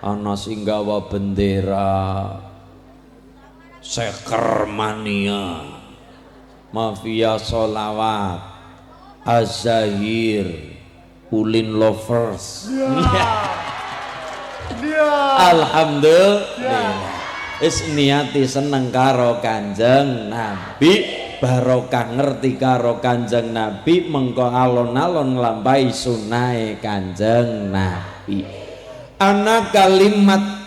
ana sing gawa bendera Sekermania, Mafia Sholawat, Azahir, Ulin Lovers. Alhamdulillah. Wis niati seneng karo Kanjeng Nabi, barokah ngerti karo Kanjeng Nabi, mengko alon-alon nglampahi sunahe Kanjeng Nabi. Ana kalimat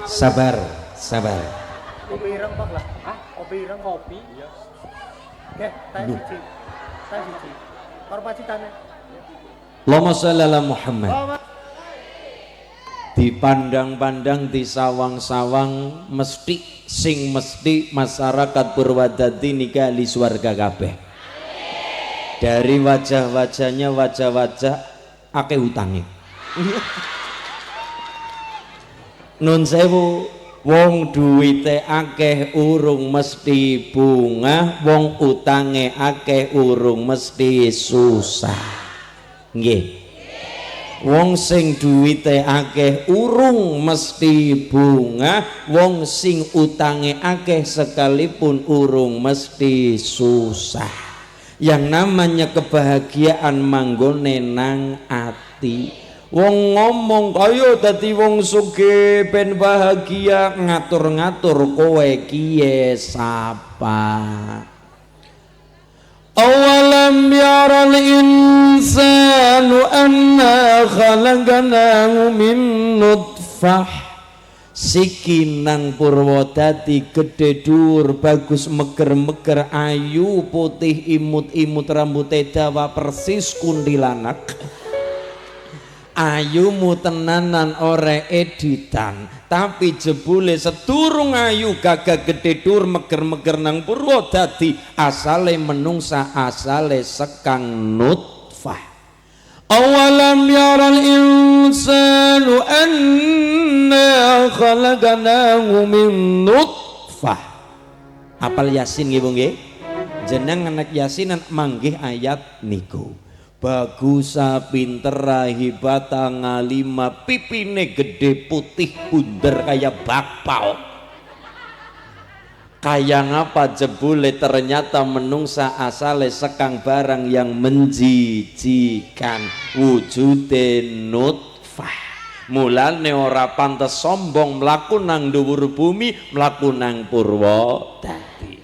sabar. Kopi ireng Pak lah. Kopi ireng kopi. Iya. Oke, tanya siji. Karo pacitane. Allahumma sholli ala Muhammad. Dipandang-pandang, disawang-sawang, mesti masyarakat Purwodadi nikah ahli swarga kabeh. Dari wajah-wajahnya wajah-wajah akeh utange. Nun sewu, wong duwite akeh urung mesti bungah, wong utange akeh urung mesti susah. Nggih. Wong sing duwite akeh urung mesti bunga, wong sing utange akeh sekalipun urung mesti susah. Yang namanya kebahagiaan manggone nang ati. Wong ngomong ayo dadi wong sugih ben bahagia, ngatur-ngatur kowe kiye sapa. Awalam yaral insanu anna khalaqnahu min nutfah. Siki nang Purwodadi gede dur, bagus meger-meger, ayu, putih imut-imut, rambutnya dawa persis kuntilanak. Ayumu tenanan ore editan, tapi jebule sedurung ayu gagah gede dur meger-meger nang Purwodadi, asale menungsa, asale sekang nutfah. Awalam yaral insanu anna khalaqnahu min nutfah. Apal Yasin nggih Bu nggih? Jeneng anak Yasinan manggih ayat niku. Bagusa pinter hibata ngalima, pipine gede putih bunder kayak bakpao. Kayak ngapa jebule ternyata menungsa asale sekang barang yang menjijikan, wujude nutfah. Mulane ora pantes sombong mlaku nang dhuwur bumi, mlaku nang Purwodadi.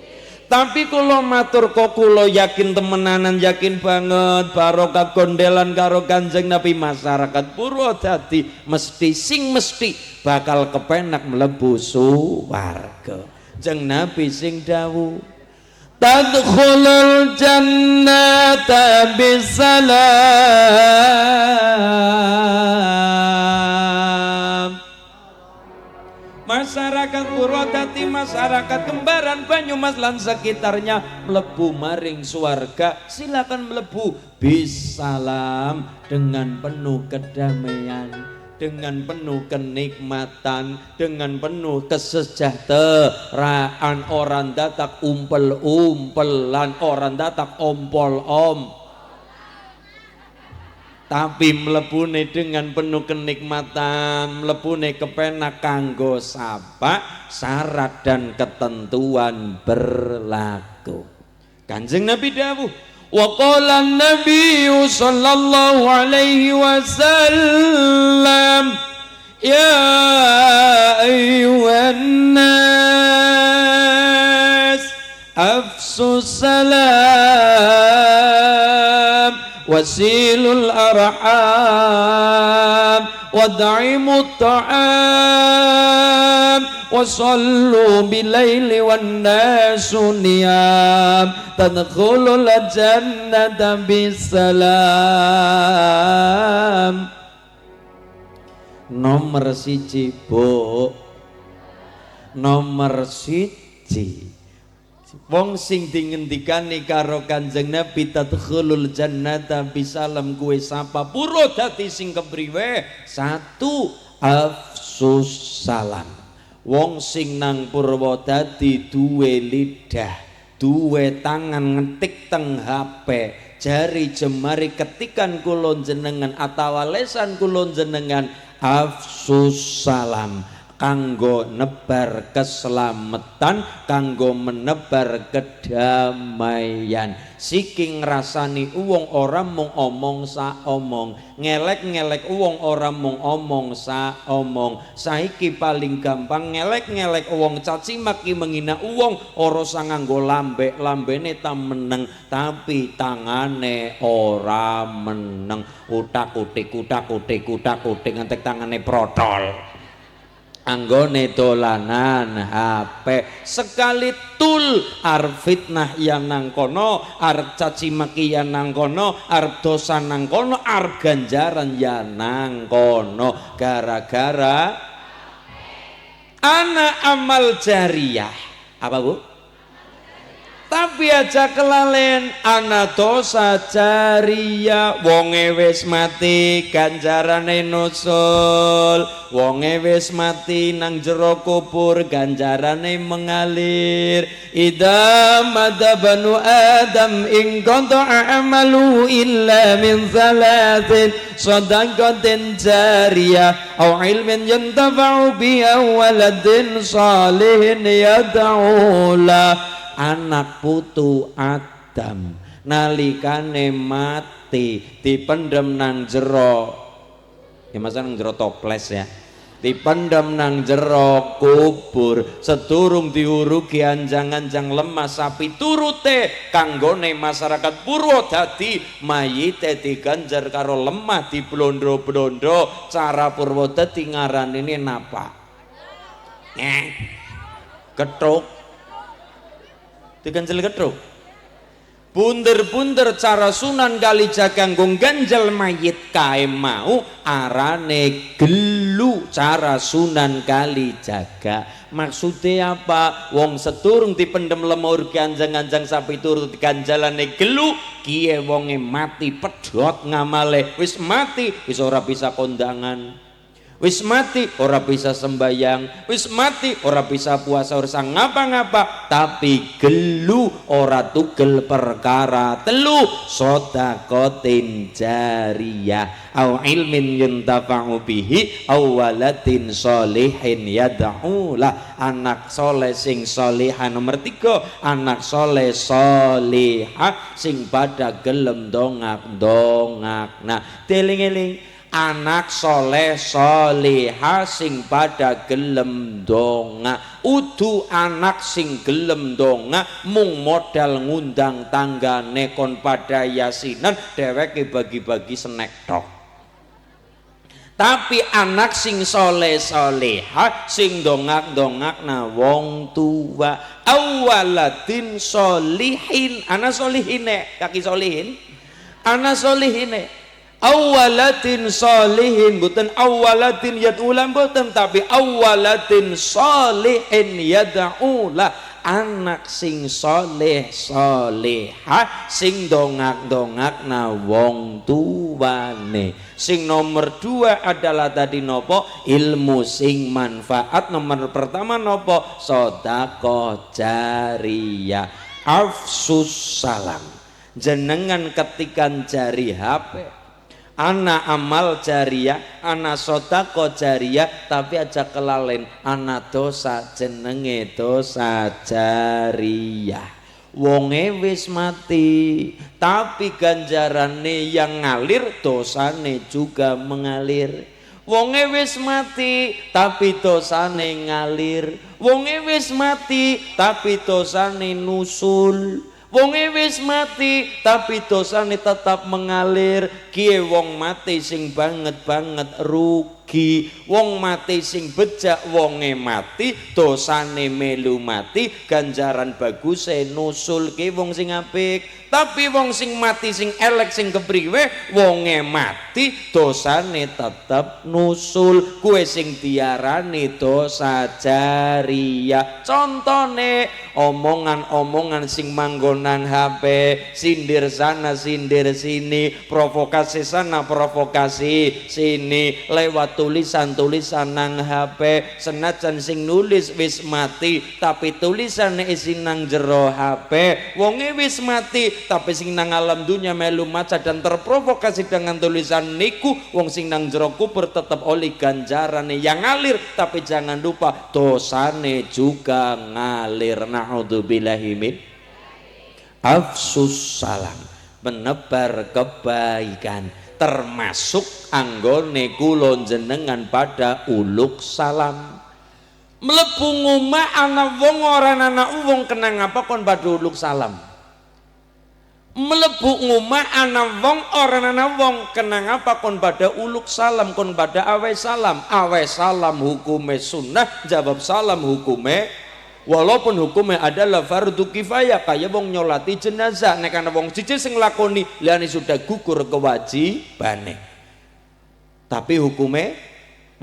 Tapi kalau matur kok kula yakin temenanan, yakin banget barokah gondelan karo Kanjeng Nabi, masyarakat Purwodadi mesti bakal kepenak mlebu swarga. Jeng Nabi sing dawuh tadkhulul jannata bisalam. Masyarakat Purwodadi, masyarakat Kembaran, Banyumas lan sekitarnya mlebu maring swarga, silakan mlebu bisalam, dengan penuh kedamaian, dengan penuh kenikmatan, dengan penuh kesejahteraan. Orang datak umpel-umpelan, orang datak ompol-om, tapi mlebune dengan penuh kenikmatan, mlebune kepenak kanggo sapa, syarat dan ketentuan berlaku. Kanjeng Nabi dawuh, wa qala an-nabiy sallallahu alaihi wasallam, ya ayyuhan nas afsus salam wasilul arham wad'imut ta'am wasallu bilaili wan nasu niyam tadkhulul jannata bisalam. Nomor siji Bu, nomor siji wong sing dingendikani karo Kanjeng Nabi tadkhulul jannata bisalam, kuwe sapa Purwodadi sing kepriwe? Satu, afsus salam. Wong sing nang Purwodadi duwe lidah, duwe tangan ngetik teng HP, jari jemari ketikan kulon jenengan atawa lesan kulon jenengan afsus salam kanggo nebar keselamatan, kanggo menebar kedamaian. Siki ngrasani wong ora mung omong sa omong, ngelek-ngelek wong ora mung omong sa omong. Saiki paling gampang ngelek-ngelek wong, caci maki menghina wong ora sanganggo lambe, lambene ta meneng tapi tangane ora meneng. Utak-utik ngantek tangane protol. Anggone dolanan HP sekali tul arep fitnah ya nang kono, arep caci maki ya nang kono, arep dosa nang kono, arep ganjaran ya nang kono, gara-gara ana amal jariyah. Apa Bu? Tapi aja kelalen ana dosa jariyah. Wonge wis mati ganjarane nusul, wonge wis mati nang jero kubur ganjarane mengalir. Idza mata banu adam in qata'a amalu illa min thalathin sadaqatin jariyah aw ilmin yantafa'u bihi aw waladin salihin yad'u lahu. Anak putu Adam nalikane mati dipendem nang jero, ya masa nang jero toples ya, dipendem nang jero kubur, sedurung diurugi anjang-anjang lemah sapi turute kanggone masyarakat Purwodadi, mayite diganjar karo lemah di blondo-blondo. Cara Purwodadi ngaranine napa? Ketuk diganjel ketruk. Bunder-bunder cara Sunan Kalijaga nggo ganjel mayit kae mau arane gelu cara Sunan Kalijaga. Maksudnya apa? Wong sedurung dipendem lemur ganjang-ganjang sapi turut ganjalane gelu, kiye wonge mati pedhot ngamale, wis mati wis ora bisa kondangan, wis mati ora bisa sembayang, wis mati ora bisa puasa, ora ngapa-ngapa, tapi gelu ora tugel perkara telu: sedaqatin jariyah au ilmin yuntafa'u bihi au waladin sholihin yad'u lah. Anak soleh sing solihah. Nomor 3, anak soleh solihah sing pada gelem dongak-dongak. Nah, deling-eling anak soleh solihah sing pada gelem donga. Udu anak sing gelem donga mung modal ngundang tanggane kon pada yasinan dheweke bagi-bagi snack tok. Tapi anak sing soleh solihah sing dongak-dongak na wong tua. Awaladin solihin, anak solihine, kaki solihin, anak solihine. Awalatin solihin, bukan awalatin yad'ulah, bukan, tapi awalatin solihin yad'ulah. Anak sing soleh solehah sing dongak-dongak na wong tuwane. Sing nomor 2 adalah tadi nopo? Ilmu sing manfaat. Nomor pertama nopo? Sedekah jariyah. Afsus salam, jenengan ketikan jari HP, ana amal jariyah, ana sedekah jariyah, tapi aja kelalen ana dosa, jenenge dosa jariyah. Wonge wis mati tapi ganjarane yang ngalir, dosane juga mengalir. Wonge wis mati tapi dosane ngalir. Wonge wis mati tapi dosane nusul. Wonge wis mati tapi dosane tetap mengalir. Kiye wong mati sing banget-banget rugi. Wong mati sing bejak wonge mati, dosane melu mati, ganjaran baguse nusul ke wong sing apik. Tapi wong sing mati sing elek sing kepriwe, wonge mati dosane tetep nusul. Kue sing diarani dosa jariyah. Contone omongan-omongan sing manggonan HP, sindir sana sindir sini, provokasi sana provokasi sini, lewat tulisan-tulisan nang HP, senajan sing nulis wis mati tapi tulisane isi nang jero HP, wonge wis mati tapi sing nang alam dunya melu maca dan terprovokasi dengan tulisan niku, wong sing nang jero kubur tetap oleh ganjarane yang ngalir, tapi jangan lupa dosane juga ngalir. Naudzubillahi min afsus salam, menebar kebaikan, termasuk anggone kula jenengan pada uluk salam. Mlebu ngomah ana wong ora ana wong kenang apa kon pada uluk salam. Mlebu ngomah ana wong ora ana wong kenang apa kon pada uluk salam, kon pada awe salam. Awe salam hukume sunnah, jawab salam hukume, walaupun hukumnya adalah fardu kifayah, kaya wong nyolati jenazah nek ana wong siji sing lakoni liyane sudah gugur kewajibane, tapi hukumnya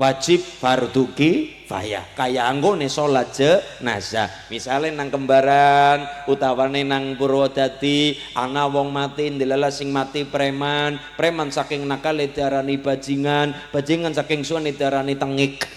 wajib fardu kifayah kaya anggone salat jenazah. Misale nang Kembaran utawane nang Purwodadi ana wong mati ndelala sing mati preman, preman saking nakale diarani bajingan, bajingan saking suwane diarani tengik,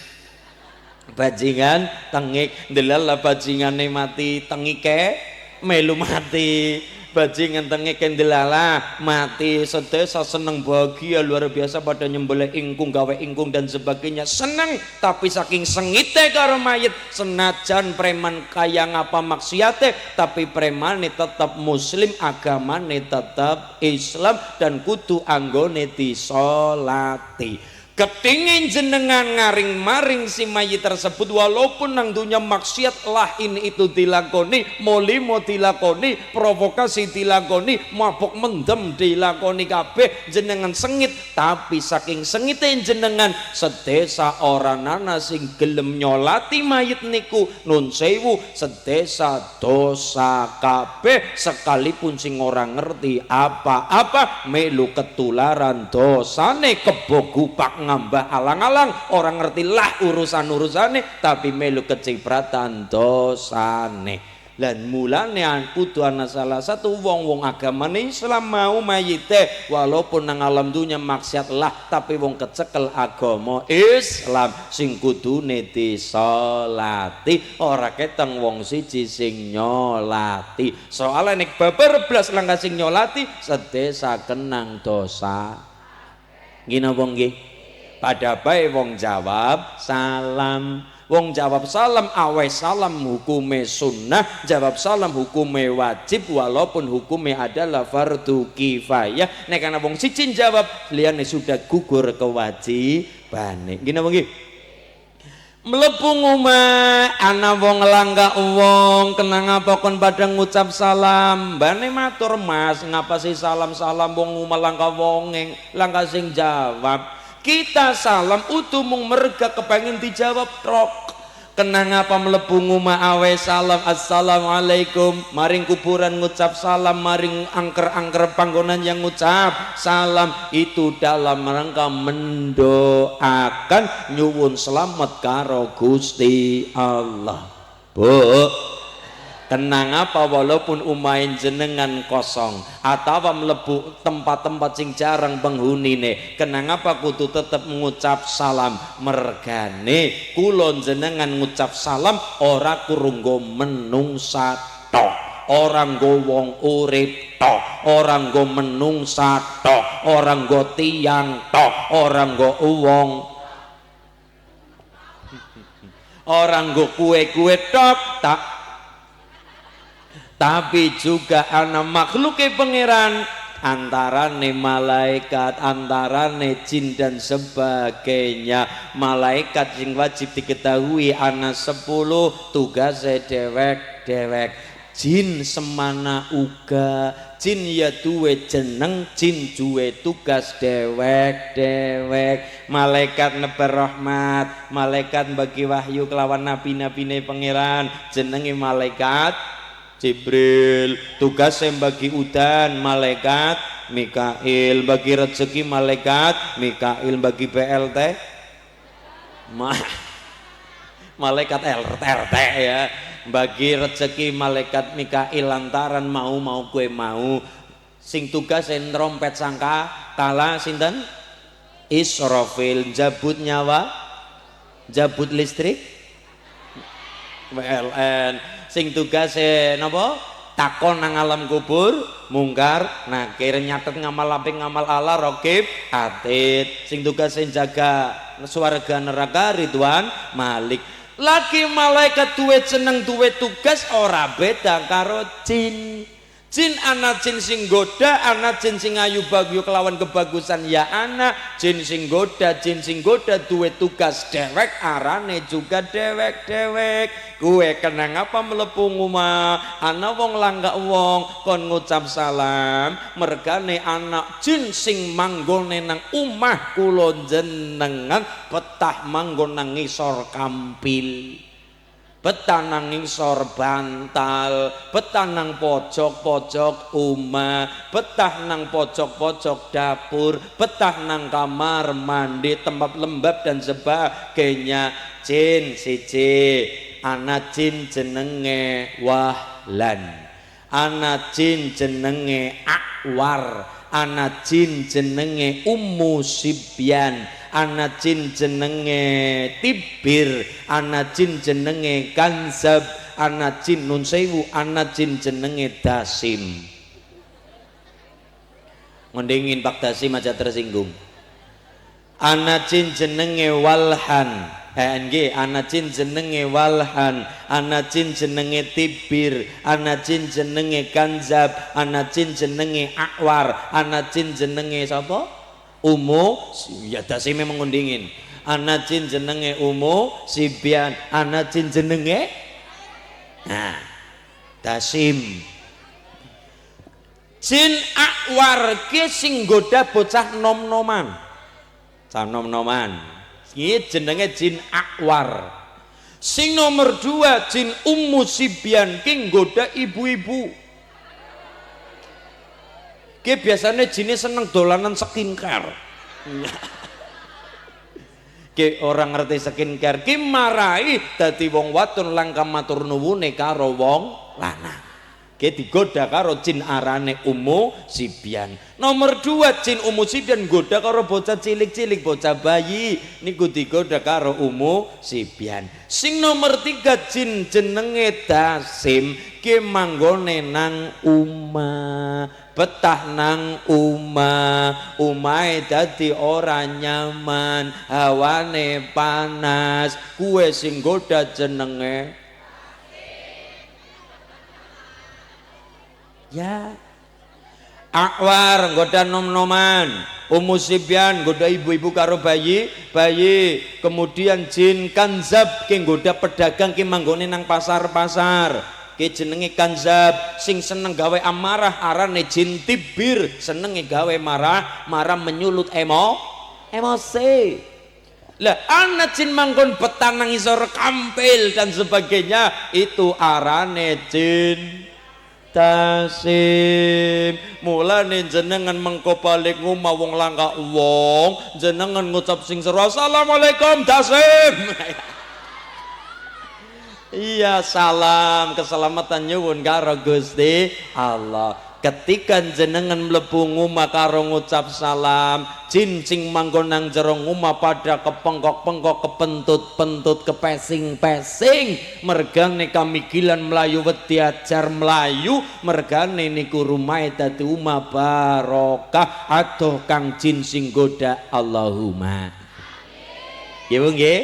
bajingan tengik, ndelala bajingane mati tengike melu mati, bajingan tengike ndelala mati, sedesa seneng bahagia luar biasa pada nyembelih ingkung, gawe ingkung dan sebagainya, seneng. Tapi saking sengite karo mayit, senajan preman kaya ngapa maksiate tapi premane tetap muslim, agamane tetap Islam dan kudu anggone disolati. Ketingin jenengan ngaring maring si mayit tersebut, walaupun nang dunya maksiat lah ini itu dilakoni, molimo dilakoni, provokasi dilakoni, mabuk mendem dilakoni kabeh, jenengan sengit. Tapi saking sengite jenengan, sedesa orang nana sing gelem nyolati mayit niku, nun sewu sedesa dosa kabeh, sekalipun sing orang ngerti apa-apa melu ketularan dosane, kebogupak ngambah alang-alang, orang ngerti lah urusan-urusane tapi melu kecipratan dosane. Lan mulane kudu ana salah satu wong agamane Islam mau mayite walaupun nang alam dunya maksiat lah tapi wong kecekel agama Islam sing kudune disolati, ora keteng wong siji sing nyolati. Soale nek babar blas langkah sing nyolati sedesa kenang dosa. Gina wong nggih. Pada bae wong jawab salam, wong jawab salam, awe salam hukume sunnah, jawab salam hukume wajib walaupun hukume adalah fardu kifayah. Nek ana wong siji jawab liyane sudah gugur kewajibane. Gini wong nggih. Mlebu ngomah ana wong langga wong kenang apa kon pada ngucap salam, bane matur Mas ngapa sih salam-salam wong ngomah langga wonge, langga sing jawab. Kita salam utuh mung merga kepengin dijawab trok. Kenang apa mlebu ngomah awe salam assalamualaikum, maring kuburan ngucap salam, maring angker-angker panggonan yang ngucap salam, itu dalam rangka mendoakan nyuwun selamat karo Gusti Allah. Bu, kenang apa walaupun umain jenengan kosong atau mlebu tempat-tempat sing jarang penghunine, kenang apa kudu tetep mengucap salam, mergane kula jenengan ngucap salam ora kurunggo menungsa tok, orang go wong urip tok, orang go menungsa tok, orang go tiang tok, orang go wong, orang go kue-kue tok tak, tapi juga anak makhluknya pangeran, antarane malaikat, antarane jin dan sebagainya. Malaikat yang wajib diketahui ana 10 tugasnya dewek-dewek. Jin semana uga, jin ya duwe jeneng, jin duwe tugas dewek-dewek. Malaikat nebar rahmat, malaikat bagi wahyu kelawan nabi-nabine pangeran, jenenge malaikat Jibril. Tugas yang bagi udan malaikat Mikail, bagi rezeki malaikat Mikail, bagi BLT malaikat RT ya, bagi rezeki malaikat Mikail lantaran mau kue mau. Sing tugas yang trompet sangka kala sinten Israfil jabut nyawa, jabut listrik, PLN. Sing tugase napa? Takon nang alam kubur, mungkar nakir, nyatet ngamal apik ngamal ala raqib atid. Sing tugase jaga swarga neraka Ridwan Malik. Lagi malaikat duwe jeneng duwe tugas ora beda karo jin. Jin ana jin sing goda, ana jin sing ayu bagyo kelawan kebagusan ya ana. Jin sing goda duwe tugas dewek arane juga dewek. Kue kenang apa melebu ngomah, ana wong langga wong kon ngucap salam, mergane anak jin sing manggone nang umah kula jenengan betah manggon nang ngisor kampil. Betah nang ngisor bantal, betah nang pojok-pojok omah, betah nang pojok-pojok dapur, betah nang kamar mandi, tempat lembab dan sebagainya. Jin siji, ana jin jenenge Wahlan, ana jin jenenge Akwar, ana jin jenenge Ummu Sibyan, ana jin jenenge Tibir, ana jin jenenge Kanzab, ana jin nun sewu, ana jin jenenge Dasim. Ngondengin Pak Dasim aja tersinggung. Ana jin jenenge Walhan, ana jin jenenge Walhan, ana jin jenenge Tibir, ana jin jenenge Kanzab, ana jin jenenge Akwar, ana jin jenenge sapa? Ummu, ya Dasim memang ngundingin. Ana jin jenenge Ummu Sibyan, ana jin jenenge Dasim. Jin Akwar ki sing goda bocah nom-noman. Cah nom-noman. Iki jenenge jin Akwar. Sing nomor 2 jin Ummu Sibyan ki nggoda ibu-ibu. Ki biasanya jinnya seneng dolanan skincare. Ki orang ngerti skincare ki marai dadi wong wadon langka matur nuwune karo wong lanang. Ki digoda karo jin arane Ummu Sibyan. Nomor 2 jin Ummu Sibyan goda karo bocah cilik-cilik, bocah bayi niku digoda karo Ummu Sibyan. Sing nomor 3 jin jenenge Dasim ki manggone nang umah, betah nang umahe dadi ora nyaman, hawane panas, kuwe sing goda jenenge ya Akwar goda nom-noman, Ummu Sibyan goda ibu-ibu karo bayi, kemudian jin Kanzab ki goda pedagang ki manggone nang pasar-pasar. Ki jenenge Kanzab sing seneng gawe amarah, arane jin Tibir senenge gawe marah menyulut emosi. Lah ana jin manggon betah nang isor kampil dan sebagainya, itu arane jin Dasim. Mulane jenengan mengko balik ngomah wong langka wong, jenengan ngucap sing seru assalamualaikum Dasim. Iya, salam keselamatan nyuwun karo Gusti Allah. Ketika jenengan mlebu ngomah karo ngucap salam, jin sing manggon nang jero ngomah pada kepengkok-pengkok, kepentut-pentut, kepesing-pesing, mergane kamigilan melayu wedi ajar melayu, mergane niku rumahe dadi umah barokah. Adoh kang jin sing goda Allahumma. Nggih Bu nggih.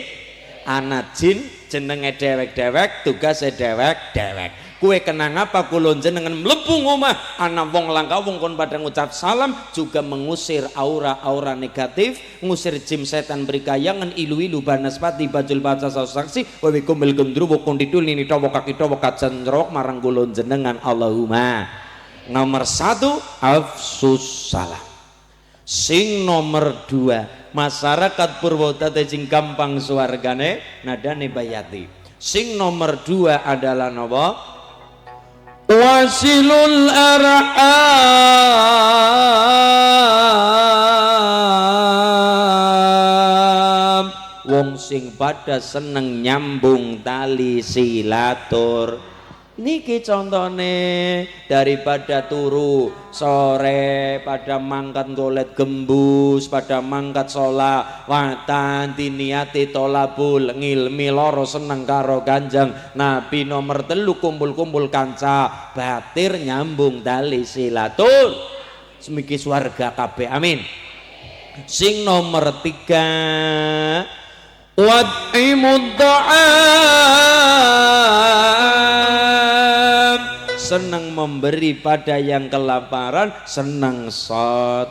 Ana jin jenenge dewek-dewek, tugasé dewek-dewek. Kue kenang apa kula jenengan mlebu ngomah ana wong langka wong kon pada ngucap salam, juga mengusir aura-aura negatif, ngusir jin setan berikayangan, ilu-ilu banaspati bajul baca saksi wewe kumbel gendruwo kondidul nini tawa kaki tawa kajan jerok marang kula jenengan Allahumma. Nomor 1 afsus salam. Sing nomor 2 masyarakat Purwodadi sing gampang swargane nadane bayati. Sing nomor 2 adalah napa? Wasilul arham, wong sing pada seneng nyambung tali silatur Niki contone daripada turu sore pada mangkat golet gembus, pada mangkat sholawatan diniati tolabul ngilmi loro seneng karo Kanjeng Nabi. Nomor 3 kumpul-kumpul kanca batir nyambung tali silatul semiki swarga kabeh amin. Sing nomor 3 wat'imud ta'am, senang memberi pada yang kelaparan, senang sedekah.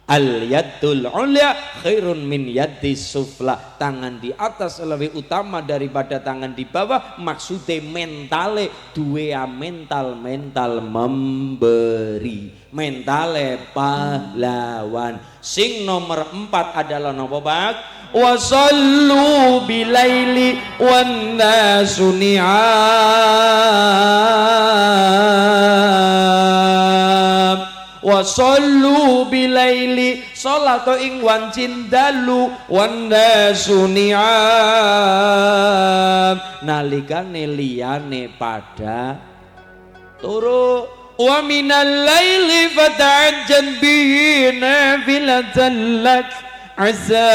Al yadul ulya khairun min yadis sufla, tangan di atas lebih utama daripada tangan di bawah. Maksudnya mentale duwe mental memberi, mentale pahlawan. Sing nomor 4 adalah nopo Pak? Wasallu bilaili wan nasu ni'am, wasallu bilaili salat ing wancin dalu wan nasu ni'am, nalikane liyane pada turu. Wa minal laili fata'ajjal bihi nafilatan lak asa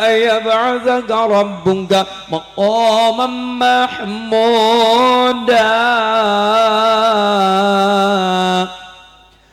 ayab'athaka rabbuka maqaman mahmuda.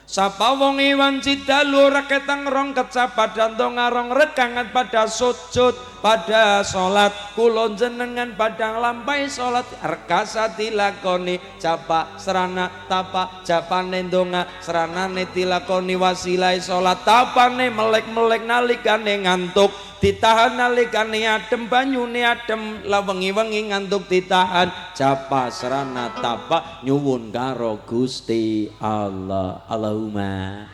Sapa wong iwan cidalu raketang rong kecapa danto ngarong rekangan pada sujud pada sholat kulon jenengan pada lampai sholat rekasa dilakoni capa serana tapa japane ndonga seranane dilakoni wasilai sholat tapane melek-melek nalikane ngantuk ditahan nalikane adem banyune adem lawengi-wengi ngantuk ditahan capa serana tapa nyuwun karo Gusti Allah. Allahumma.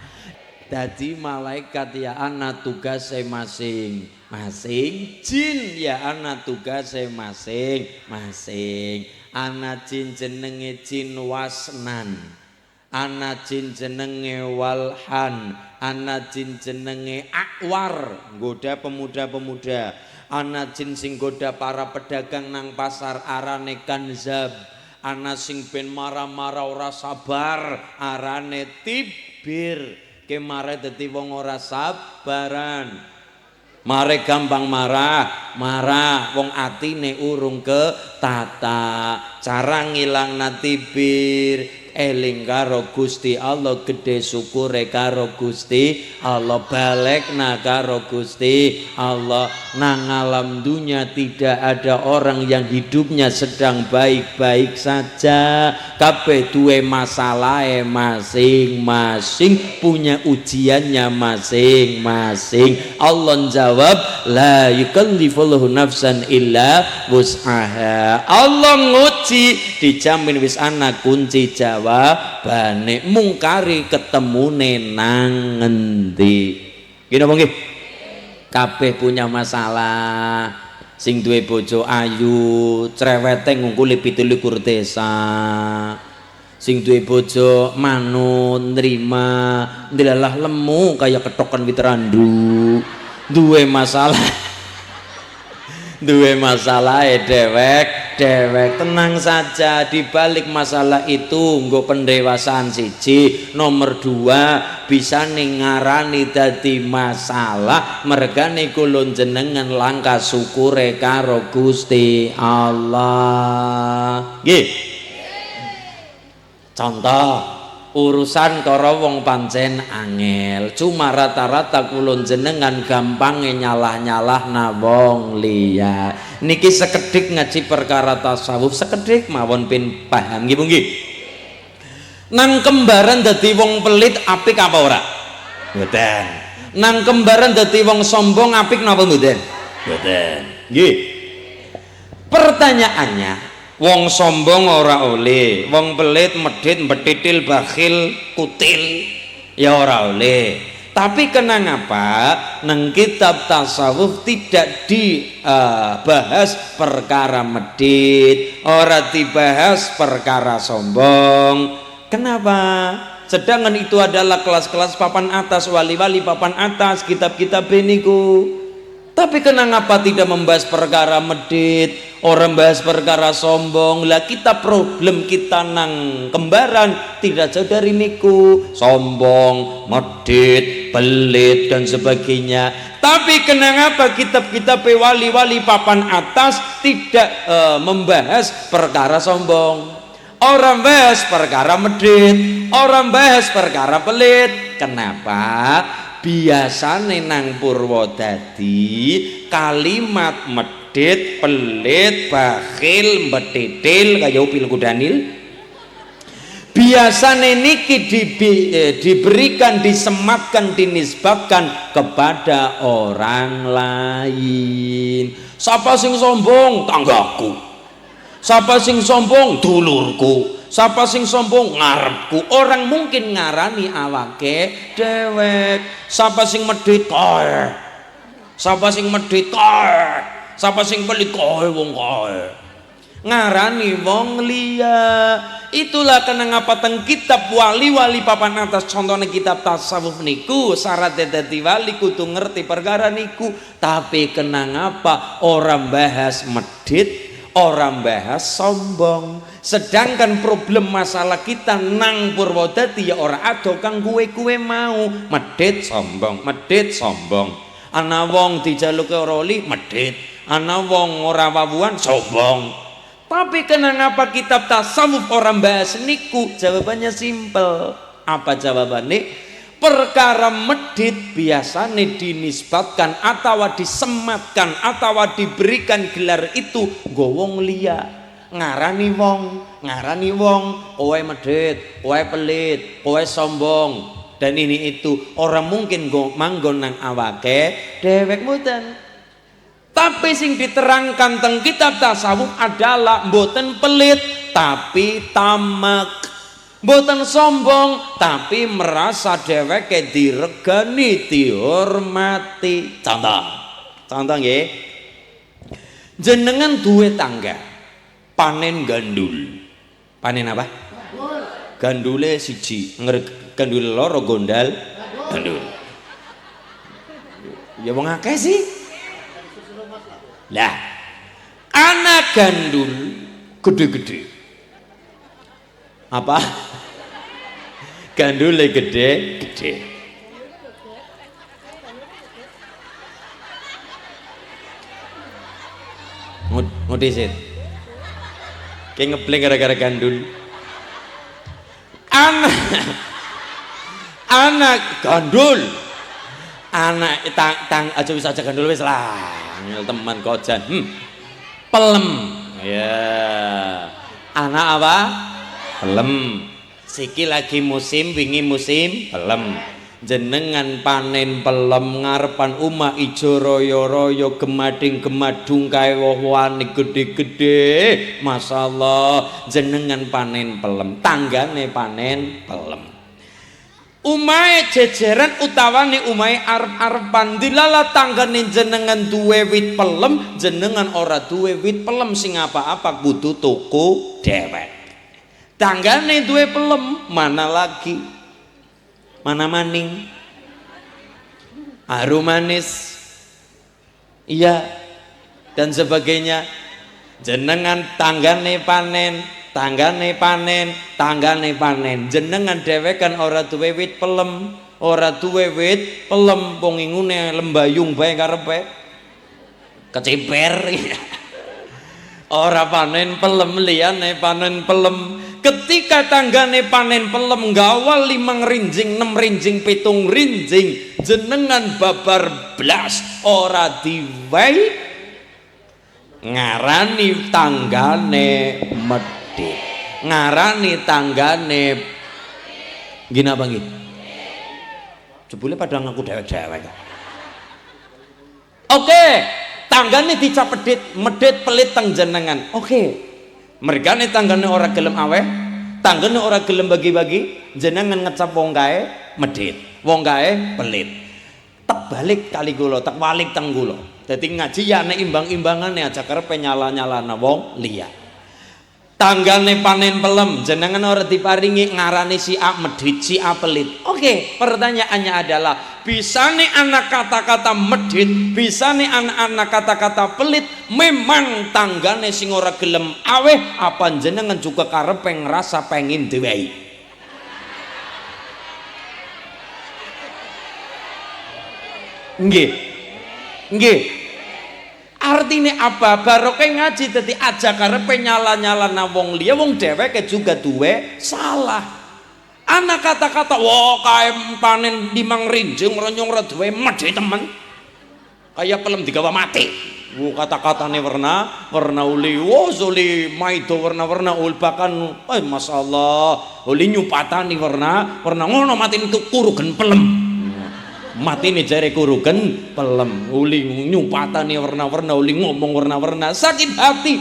Dadi malaikat ya ana tugase masing-masing, jin ya ana tugase masing-masing. Ana jin jenenge jin wasnan, ana jin jenenge walhan, ana jin jenenge akwar nggoda pemuda-pemuda, ana jin sing goda para pedagang nang pasar arane kanzab, ana sing ben marah-marah ora sabar arane tibir, kemare dadi wong ora sabaran, mare gampang marah wong atine urung ke tata. Cara ngilangna tibir eling karo Gusti Allah, gede syukure karo Gusti Allah, balekna karo Gusti Allah. Nang alam dunia tidak ada orang yang hidupnya sedang baik-baik saja, kabeh duwe masalahe masing-masing, punya ujiannya masing-masing. Allah jawab la yukallifullahu nafsan illa wus'aha. Allah nguji dijamin wis ana kunci jawabane, mungkari ketemune nang ngendi. Gini apa nggih? Kabeh punya masalah. Sing duwe bojo ayu crewete ngungkuli 17 desa, sing duwe bojo manut nrima ndelalah lemu kaya ketokan wit randu. Duwe masalah duwe masalah dewek tenang saja. Di balik masalah itu nggo pendewasaan siji, nomor 2 bisa ngarani dadi masalah mergane kula jenengan langka syukure karo Gusti Allah. Nggih. Contoh urusan karo wong pancen angel, cuma rata-rata kula jenengan gampange nyalah-nyalahna wong liya. Niki sekedhik ngaji perkara tasawuf, sekedhik mawon pin paham nggih nggih. Nang kembaran dadi wong pelit apik apa ora? Mboten. Nang kembaran dadi wong sombong apik napa mboten? Mboten. Nggih. Pertanyaannya, wong sombong ora oleh, wong pelit medhit mbetitil bakhil kutil ya ora oleh. Tapi kenapa nang kitab tasawuf tidak dibahas perkara medhit, ora dibahas perkara sombong? Kenapa? Sedangkan itu adalah kelas-kelas papan atas, wali-wali papan atas, kitab-kitab niku. Tapi kenapa tidak membahas perkara medhit, orang bahas perkara sombong. Lah kita problem kita nang kembaran tidak jauh dari niku, sombong, medit, pelit dan sebagainya. Tapi kenapa kitab-kitab wali-wali papan atas tidak membahas perkara sombong? Orang bahas perkara medit, orang bahas perkara pelit. Kenapa? Biasane nang Purwodadi kalimat medit, pelit, bakhil, mbetitil kaya upil kudanil biasane niki diberikan, disematkan, dinisbatkan kepada orang lain. Siapa sing sombong? Tanggaku. Siapa sing sombong? Dulurku. Siapa sing sombong? Ngarepku. Orang mungkin ngarani awake dewek. Siapa sing medhit? Koe. Siapa sing medhit? Koe. Siapa sing pelit? Koe wong koe. Ngarani wong liya. Itulah kenapa teng kitab wali-wali papan atas, contohnya kitab tasawuf niku syarat dadi wali kudu ngerti perkara niku. Tapi kenapa orang bahas medhit, orang bahas sombong, sedangkan problem masalah kita nang Purwodadi ya ora ado kang kuwe mau medhit sombong, medhit sombong. Ana wong dijaluke ora oli medhit, ana wong ora wawuhan sombong. Tapi kenapa kitab tasawuf orang bahas niku? Jawabannya simpel. Apa jawabannya? Perkara medhit biasanya dinisbatkan atau disematkan atau diberikan gelar itu gowong liya, ngarani wong, kowe medhit, kowe pelit, kowe sombong dan ini itu. Orang mungkin manggon nang awake dewek mboten. Tapi sing diterangkan teng kitab tasawuf adalah mboten pelit tapi tamak, mboten sombong tapi merasa dheweke diregani, dihormati. Contoh nggih. Jenengan duwe tangga panen gandul. Panen apa? Gandule siji, gandul loro gondal gandul. Ya wong akeh sih. Lah, anak gandul gede-gede. Apa? Gandule gede-gede. Ngudisit. Kayak ngebleng gara-gara gandul. Anak gandul. Anak aja wis aja gandul wis lah. Teman kojan pelem ya. Anak apa? Pelem. Siki lagi musim, wingi musim pelem. Jenengan panen pelem ngarepan umah ijo royo-royo, gemading-gemadung kae woh-wohane gede-gede. Masyaallah, jenengan panen pelem, tanggane panen pelem. Umahe jejeran utawane umahe arep-arepan, dilala tanggane jenengan duwe wit pelem, jenengan ora duwe wit pelem sing apa-apa kudu tuku dhewek. Tanggane duwe pelem, mana lagi? Mana maning? Harum manis. Iya, dan sebagainya. Jenengan tanggane panen, tanggane panen, tanggane panen. Jenengan dhewekan ora duwe wit pelem, ora duwe wit pelem, wong ingune lembayung bae karepe. Keciper. Ora panen pelem, liyane panen pelem. Ketika tanggane panen pelem gawal 5 rinjing, 6 rinjing, 7 rinjing, jenengan babar blas ora diwehi, ngarani tanggane medhit, ngarani tanggane gini apa nggih? Jebule pada ngaku dewek-dewek. Oke, tanggane dicap medhit pelit teng jenengan. Oke. Mergane tanggane ora gelem aweh, tanggane ora gelem bagi-bagi, jenengan ngecap wong kae medhit, wong kae pelit. Tak balik kali kula, tak balik teng kula. Dadi ngaji ya nek imbang-imbangane aja karepe nyala-nyalana wong liya. Tanggane panen pelem, jenengan ora diparingi ngarani si A medhit, si A pelit. Oke, pertanyaannya adalah bisane anak kata-kata medit, bisane anak kata-kata pelit, memang tanggane sing ora gelem aweh, apa jenengan juga karepe ngerasa pengin diwehi. Nggih. Nggih. Artinya apa? Barokah ngaji dadi aja karepe nyala-nyalana wong liya, wong dheweke juga duwe salah. Anak kata-kata wah kae panen 5 rinjing renyong ora duwe medhe temen. Kaya pelem digawa mati. Kata-katane warna uli, uli maido warna-warna ul bahkan masyaallah uli nyupatani warna ngono mati itu kurugen pelem. Mati nih jari kurugen pelem uli nyupatani warna-warna uli ngomong warna-warna sakit hati.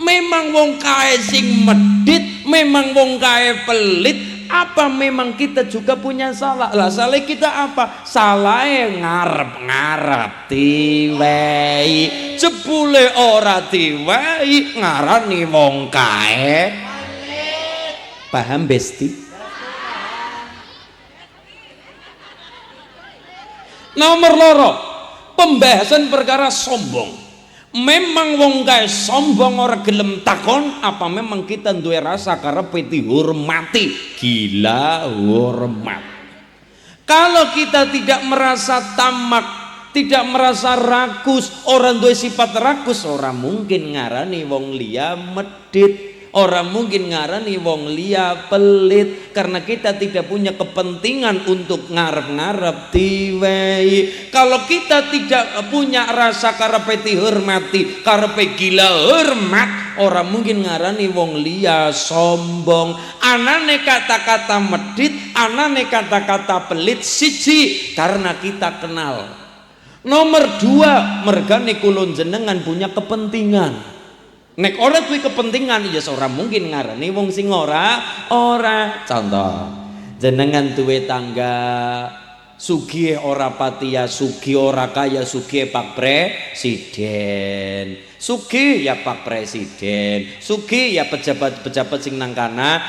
Memang wong kae sing medit, memang wong kae pelit, apa memang kita juga punya salah? Lah salah kita apa? Salah ngarep diwehi, jebule ora diwehi ngarani wong kae. Paham besti? Nomor loro, pembahasan perkara sombong. Memang wong kae sombong ora gelem takon, apa memang kita duwe rasa karepe dihormati? Gila hormat. Kalau kita tidak merasa tamak, tidak merasa rakus, orang duwe sifat rakus, ora mungkin ngarani wong liya medit. Orang mungkin ngarani wong liya pelit, karena kita tidak punya kepentingan untuk ngarep-ngarep diwehi. Kalau kita tidak punya rasa karepe dihormati, karepe gila hormat, orang mungkin ngarani wong liya sombong. Anane kata-kata medit, anane kata-kata pelit siji karena kita kenal. Nomor 2, mergane kulon jenengan punya kepentingan. Nek ora duwe kepentingan ya ora mungkin ngarani wong sing ora. Contoh, jenengan duwe tangga sugih ora patia sugih, ora kaya sugih Pak Presiden. Sugih ya Pak Presiden, sugih ya pejabat-pejabat sing nang kana.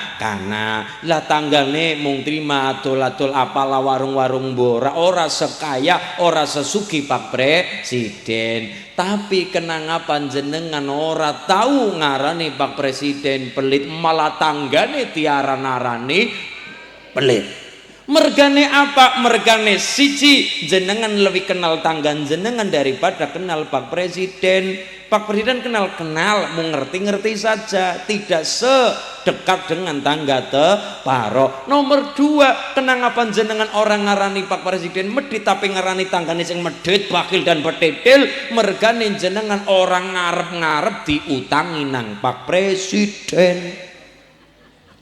Lah tanggane mung trima adol-adol apalah warung-warung mbora, ora sekaya, ora sesugih Pak Presiden. Tapi kenapa jenengan ora tahu ngarani Pak Presiden pelit, malah tanggane tiara narani pelit. Mergane apa? Mergane siji jenengan lebih kenal tanggan jenengan daripada kenal Pak Presiden. Pak Presiden kenal mau ngerti saja, tidak sedekat dengan tangga teparo. Nomor 2, kenapa jenengan orang ngarani Pak Presiden medit tapi ngarani tanggane sing medit, bakil dan petetil? Mergane jenengan orang ngarep-ngarep diutangi nang Pak Presiden,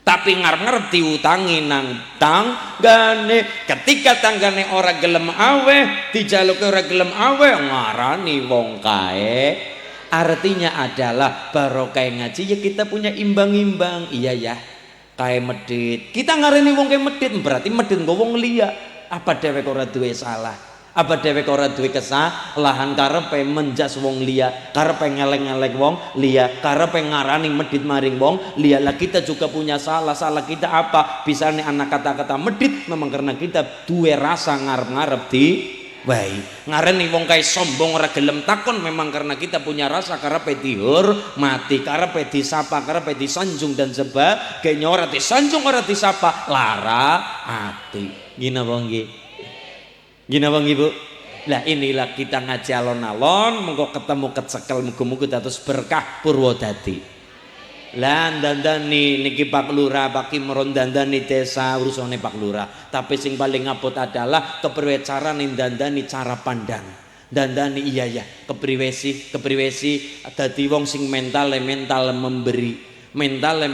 tapi ngarep-ngarep diutangi nang tanggane. Ketika tanggane ora gelem aweh, dijaluke ora gelem aweh, ngarani wong kae. Artinya adalah barokah ngaji ya kita punya imbang-imbang. Iya ya, kae medit, kita ngarani wong kae medit, berarti medit nggo wong liya. Apa dhewek ora duwe salah? Apa dhewek ora duwe kesalahan karepe menjas wong liya, karepe ngeleng-ngeleng wong liya, karepe ngarani medit maring wong liya? Lah kita juga punya salah. Salah kita apa? Bisane anak kata-kata medit memang karena kita duwe rasa ngarep-ngarep di baik. Ngarani wong kae sombong ora gelem takon memang karena kita punya rasa karepe dihormati, karepe disapa, karepe disanjung dan sebagainya. Ora disanjung, ora disapa, lara ati. Gina wong nggih. Gina wong Ibu. Lah inilah kita ngaji alon-alon, mengko ketemu kecekel muga-muga dados berkah Purwodadi. Lah dandani niki Pak Lurah, Pak Kimron dandani desa urusane Pak Lurah. Tapi sing paling ngapot adalah kepriwe carane dandani cara pandang. Dandani iya ya, kepriwe sih dadi wong sing mental memberi. Mental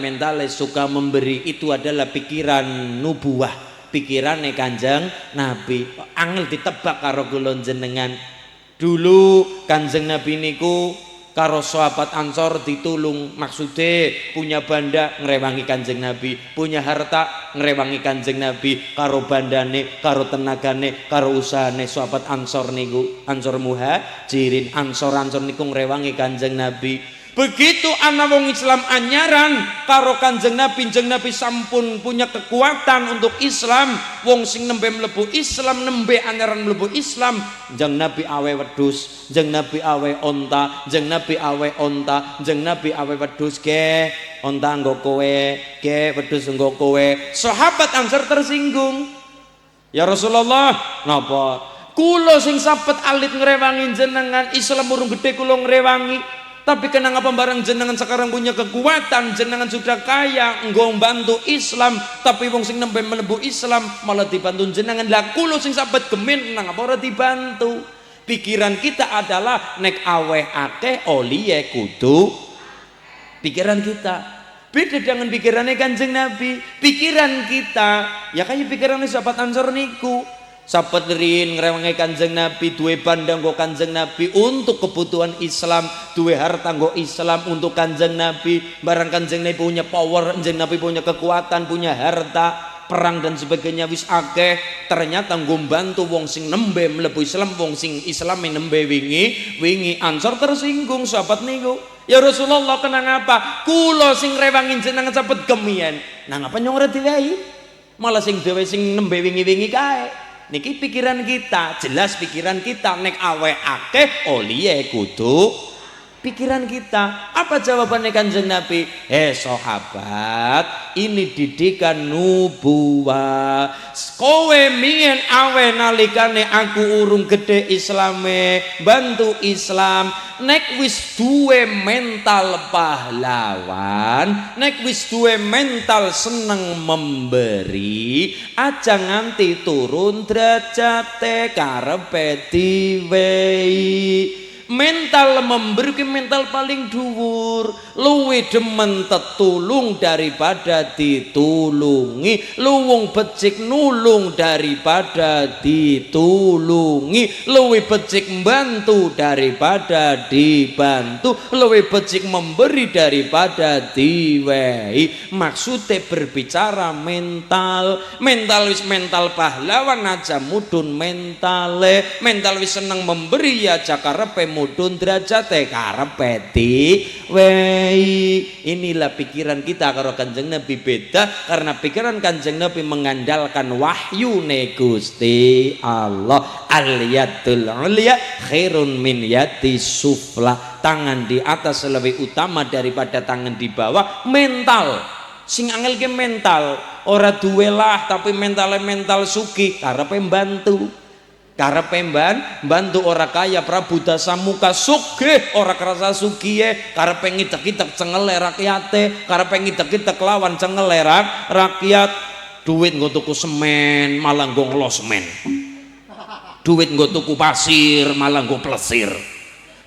suka memberi, itu adalah pikiran nubuwah. Pikirane Kanjeng Nabi angel ditebak karo kula jenengan. Dulu Kanjeng Nabi niku karo sahabat Ansor ditulung, maksude punya banda ngrewangi Kanjeng Nabi, punya harta ngrewangi Kanjeng Nabi, karo bandane, karo tenagane, karo usahane sahabat Ansor niku, Ansor Muhajirin, Ansor niku ngrewangi Kanjeng Nabi. Begitu ana wong Islam anyaran karo Kanjeng Nabi sampun punya kekuatan untuk Islam. Wong sing nembe mlebu Islam, nembe anyaran mlebu Islam, Kanjeng Nabi awe wedhus, Kanjeng Nabi awe onta, Kanjeng Nabi awe onta, Kanjeng Nabi awe wedhus. Ge onta nggo kowe, ge wedhus nggo kowe. Sahabat Ansor tersinggung. Ya Rasulullah, napa? Kula sing sapet alit ngrewangi jenengan, Islam urung gede kula ngrewangi. Tapi kenapa barang jenengan sekarang punya kekuatan, jenengan sudah kaya, nggo bantu Islam, tapi wong sing nembe mlebu Islam malah dibantu jenengan. Lah kula sing sahabat gemin nang apa ora dibantu? Pikiran kita adalah nek aweh akeh oliye kudu. Pikiran kita beda dengan pikirannya Kanjeng Nabi. Pikiran kita ya kayak pikirannya sahabat Ansor niku. Sahabat rin ngrewangi Kanjeng Nabi, duwe bandang nggo Kanjeng Nabi untuk kebutuhan Islam, duwe harta nggo Islam untuk Kanjeng Nabi. Barang Kanjeng Nabi punya power, Kanjeng Nabi punya kekuatan, punya harta, perang dan sebagainya wis akeh, ternyata nggo bantu wong sing nembe mlebu Islam, wong sing Islam nembe wingi Ansor tersinggung sahabat niku. Ya Rasulullah kenang apa? Kula sing rewangi jenengan sahabat gemien. Nang apa nyong ora diwehi? Malah sing dhewe sing nembe wingi-wingi kae. Niki pikiran kita, jelas pikiran kita nek awe akeh oliye kudu pikiran kita. Apa jawabannya Kanjeng Nabi? Sahabat, ini didikan nubuwah. Kowe mien awe nalikane aku urung gede Islame, bantu Islam. Nek wis duwe mental pahlawan, nek wis duwe mental seneng memberi, aja nganti turun derajate karepe diwehi. Mental memberi ke mental paling dhuwur, luwih demen tetulung daripada ditulungi, luwung becik nulung daripada ditulungi, luwih becik membantu daripada dibantu, luwih becik memberi daripada diwehi. Maksudnya berbicara mental, mental wis mental pahlawan aja mudun mentale, mental wis seneng memberi aja karepe mudun derajate karepe diwehi. Inilah pikiran kita karo Kanjeng Nabi beda, karena pikiran Kanjeng Nabi mengandalkan wahyu Gusti Allah. Al-yadul ulya khairun min yadi sufla. Tangan di atas lebih utama daripada tangan di bawah. Mental sing angel ke mental ora duwe lah, tapi mental sugih karepe mbantu. Karepe bantu ora kaya Prabu Dasamuka sugih ora kerasa sugih, karepe ngidek-idek cengele rakyate, karepe ngidek-idek lawan cengele rakyat. Duit nggo tuku semen malah nggo ngelo semen, duit nggo tuku pasir malah nggo plesir,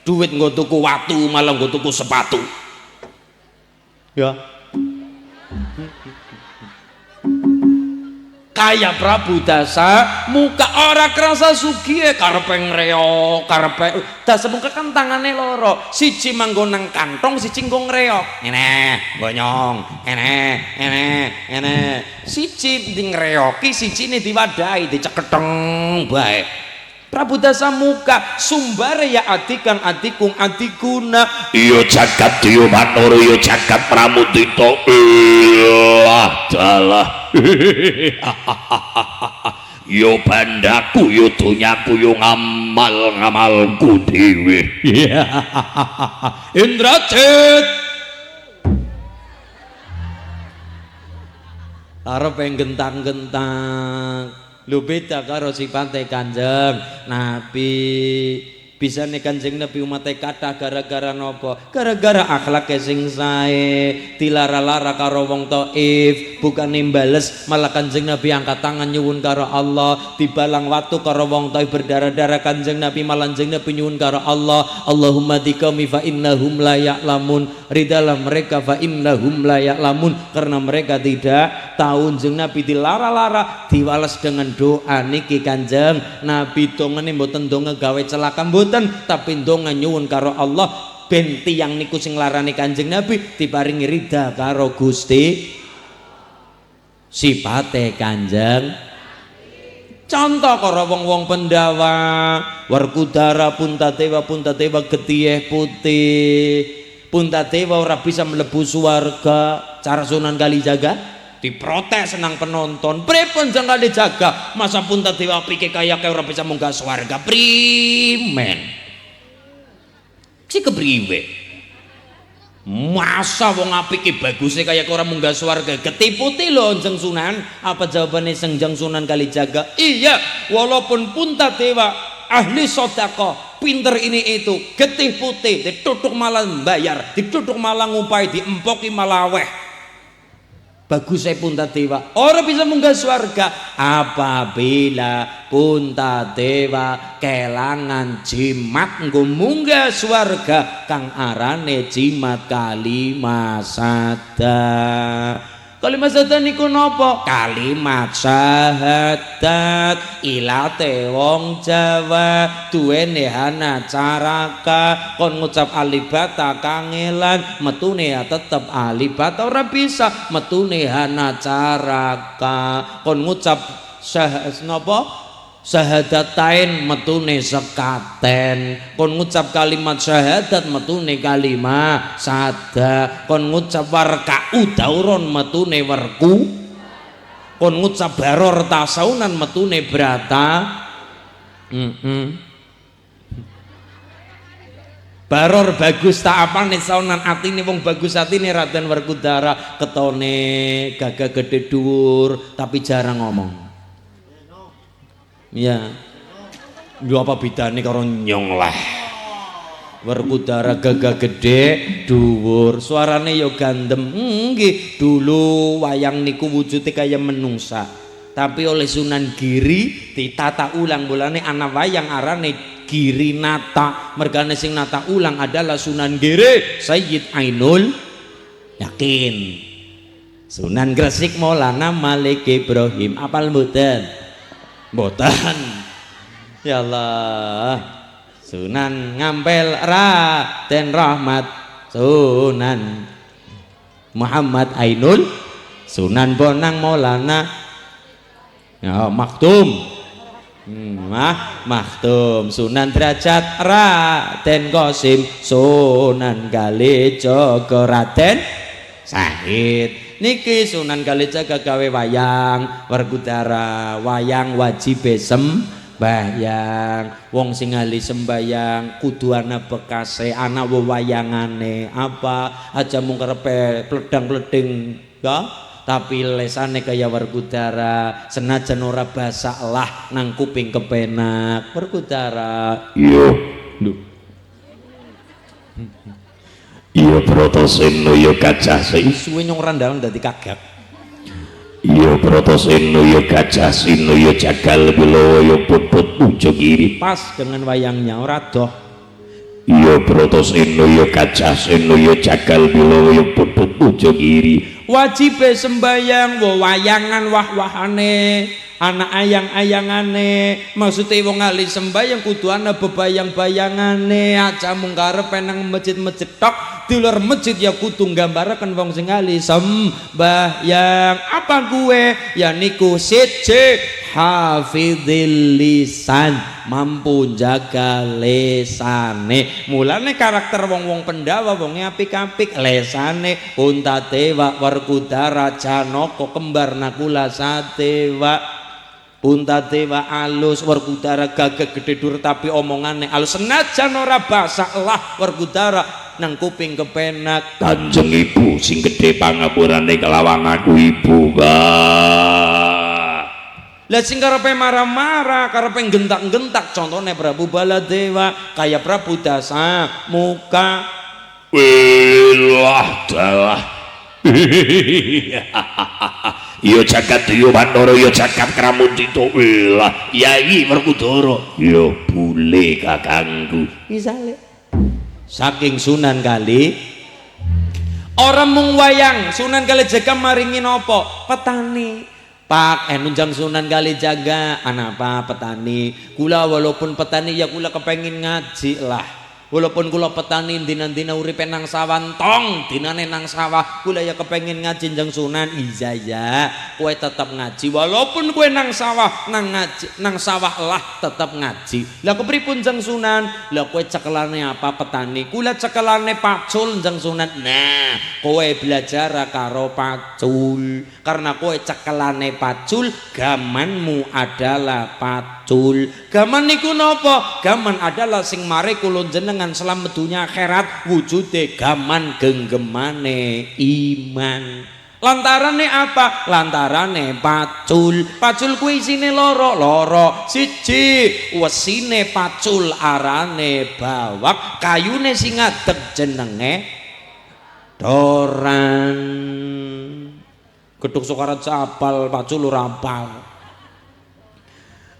duit nggo tuku watu malah nggo tuku sepatu. Ya kaya Prabu Dasamuka ora kerasa sugih, karepe ngreok, karepe Dasamuka kan tangane loro, siji manggo nang kantong, siji nggo ngreok. Ngene, gonyong, ngene. Siji ngreoki, sijine diwadahi, diceketeng bae. Prabu Dasamuka sumbare ya adikan adikung adiguna. Iya jagat Dewa Batara, iya jagat Pramudita. Ilah dalah. Yo bandaku, yo donyaku, yo ngamalku dhewe. Indrajit arep gentang-gentang. Lu beda karo sifate Kanjeng Nabi. Bisa nih Kanjeng Nabi umatnya kata gara-gara nopo? Gara-gara akhlaknya sing sae, dilara-lara karo wong Taif, bukan nimbales, malah Kanjeng Nabi angkat tangan nyuwun karo Allah, dibalang watu karo wong Taif berdarah-darah, Kanjeng Nabi malah Kanjeng Nabi nyuwun karo Allah, Allahumma dikami fa innahum la ya'lamun, ridalah mereka fa innahum la ya'lamun, karena mereka tidak tahu. Kanjeng Nabi dilara-lara, diwales dengan doa niki Kanjeng Nabi. Dongane mboten donga gawe celaka mboten, tapi ndonga nyuwun karo Allah ben tiyang niku sing larani Kanjeng Nabi diparingi ridha karo Gusti. Sipate Kanjeng contoh karo wong-wong Pendawa, Werkudara Puntadewa Getieh putih Puntadewa ora bisa mlebu swarga. Cara Sunan Kalijaga diprotes nang penonton. Pripun Jang Kalijaga? Masa Puntadewa apike kaya ora bisa munggah swarga? Primen. Si kepriwe? Masa wong apike baguse kaya ora munggah swarga? Ketiputi lho Jeng Sunan. Apa jawabane Sengjang Sunan Kalijaga? Iya, walaupun Puntadewa ahli sedekah, pinter ini itu, getih putih, ditutuk malah bayar, ditutuk malah ngupai, diempoki malah weh. Bagus saya Puntadewa orang bisa munggah swarga apabila Puntadewa kelangan jimat nggo munggah swarga kang arane jimat Kalimasada. Kalimasada niku napa? Kalimat syahadat ilate wong Jawa duwene hana caraka kon ngucap alibata kangelan metune ya tetep alibata ora bisa metune hana caraka kon ngucap napa? Syahadatain metune sekaten kon ngucap kalimat syahadat metune kalimat sada kon ngucap warka udauron metune werku kon ngucap baror tasaunan metune brata baror bagus tak apane saunan atine wong bagus atine Raden Werkudara ketone gagah gede dhuwur tapi jarang ngomong. Ya, yo apa bedane karo nyong lah. Werkudara gagah gede, dhuwur, suarane yo gandem. Nggih, dulu wayang niku wujude kaya menungsa. Tapi oleh Sunan Giri ditata ulang bolane ana wayang arane Giri Nata. Mergane sing nata ulang adalah Sunan Giri Sayyid Ainul Yakin. Sunan Gresik Maulana Malik Ibrahim. Apal mboten? Mboten. Ya Allah. Sunan Ngampel Raden Rahmat Sunan Muhammad Ainul Sunan Bonang Maulana ya Maktum Maktum Sunan Derajat Raden Qasim Sunan Kalijaga Raden Said. Niki Sunan Kalijaga gawe wayang Werkudara wayang wajib sembayang wong sing ahli sembayang kudu ana bekase ana wewayangane apa aja mung karepe pledang-pleding ya tapi lesane kaya Werkudara senajan ora basak lah nang kuping kepenak Werkudara yo iya Brotoseno yo gajah sing suwe nyong randalan dadi kagak. Iya Brotoseno yo gajah sino yo jagal bilowo yo putput pucuk giri Pas dengan wayangnya ora doh. Iya Brotoseno yo gajah sino yo jagal bilowo yo putput pucuk giri Wajib sembayang wayangan wah-wahane anak ayang-ayangane maksudnya wong ahli sembayang kudu ana bebayang-bayangane aja mung karepe nang masjid-masjid tok di luar masjid ya kudu nggambaraken wong sing ahli sembayang apa gue ya niku siji hafizil lisan mampu jaga lesane mulane karakter wong-wong Pendawa wonge apik-apik lesane Puntadewa Werkudara Janaka kembar Nakula Sadewa Puntadewa alus Werkudara gagah gede dur tapi omongane alus senajan ora basak lah Werkudara nang kuping kepenak Kanjeng Ibu sing gede pangapurane kelawan aku Ibu lah sing karepe marah-marah karepe gentak-gentak contohnya Prabu Baladewa kaya Prabu Dasa Muka Wilah dalah yo jagat yo Bandara yo jagat Kramutito wilah Yai Werkudara yo bule kakangku misale saking Sunan Kali orang mung wayang Sunan Kalijaga maringi nopo petani Pak nunjang Sunan Kalijaga anak apa petani kula walaupun petani ya kula kepengin ngaji lah Walaupun kula petani dina-dina uripe nang sawah tong, dinane nang sawah, kula ya kepengin ngaji Njeng Sunan. Iya ya, kowe tetep ngaji walaupun kowe nang sawah, nang sawah lah tetep ngaji. Lah kepripun Njeng Sunan? Lah kowe cekelane apa petani? Kula cekelane pacul Njeng Sunan. Nah, kowe belajar karo pacul. Karena kowe cekelane pacul, gamanmu adalah pacul. Gaman niku napa? Gaman adalah sing mare kula jeneng dengan selamat dunia akhirat, wujude gaman genggemane iman. Lantarane apa? Lantarane pacul. Pacul kuwi isine loro. Siji, wesine pacul arane bawak, kayune sing ngadeg jenenge doran. Gedhuk Sokarat sapal, pacul ora apal.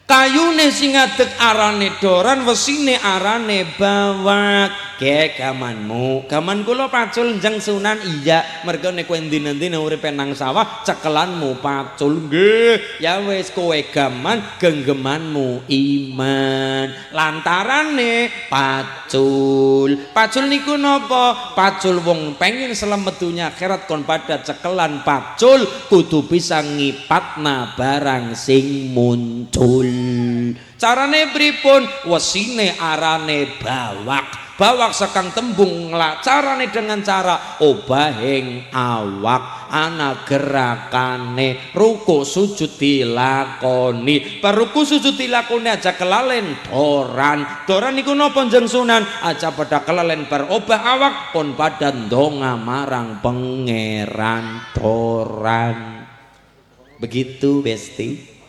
Kayune sing ngadeg arane doran, wesine arane bawak. Ge gamanmu, gaman kula pacul Njeng Sunan. Iya, mergo nek kowe dina-dina uripe nang sawah, cekelanmu pacul. Nggih, ya wis kowe gaman, genggemanmu iman. Lantarane pacul. Pacul niku napa? Pacul wong pengen selamat dunya akhirat kon pada cekelan pacul, kudu bisa ngipatna barang sing muncul. Carane pripun? Wesine arane bawak. Bawak sekang tembung carane dengan cara obahing awak, ana gerakane ruku sujud dilakoni. Peruku sujud dilakoni aja kelalen doran. Doran niku napa Njeng Sunan? Aja pada kelalen berobah awak pun pada ndonga marang pangeran doran. Begitu Besti.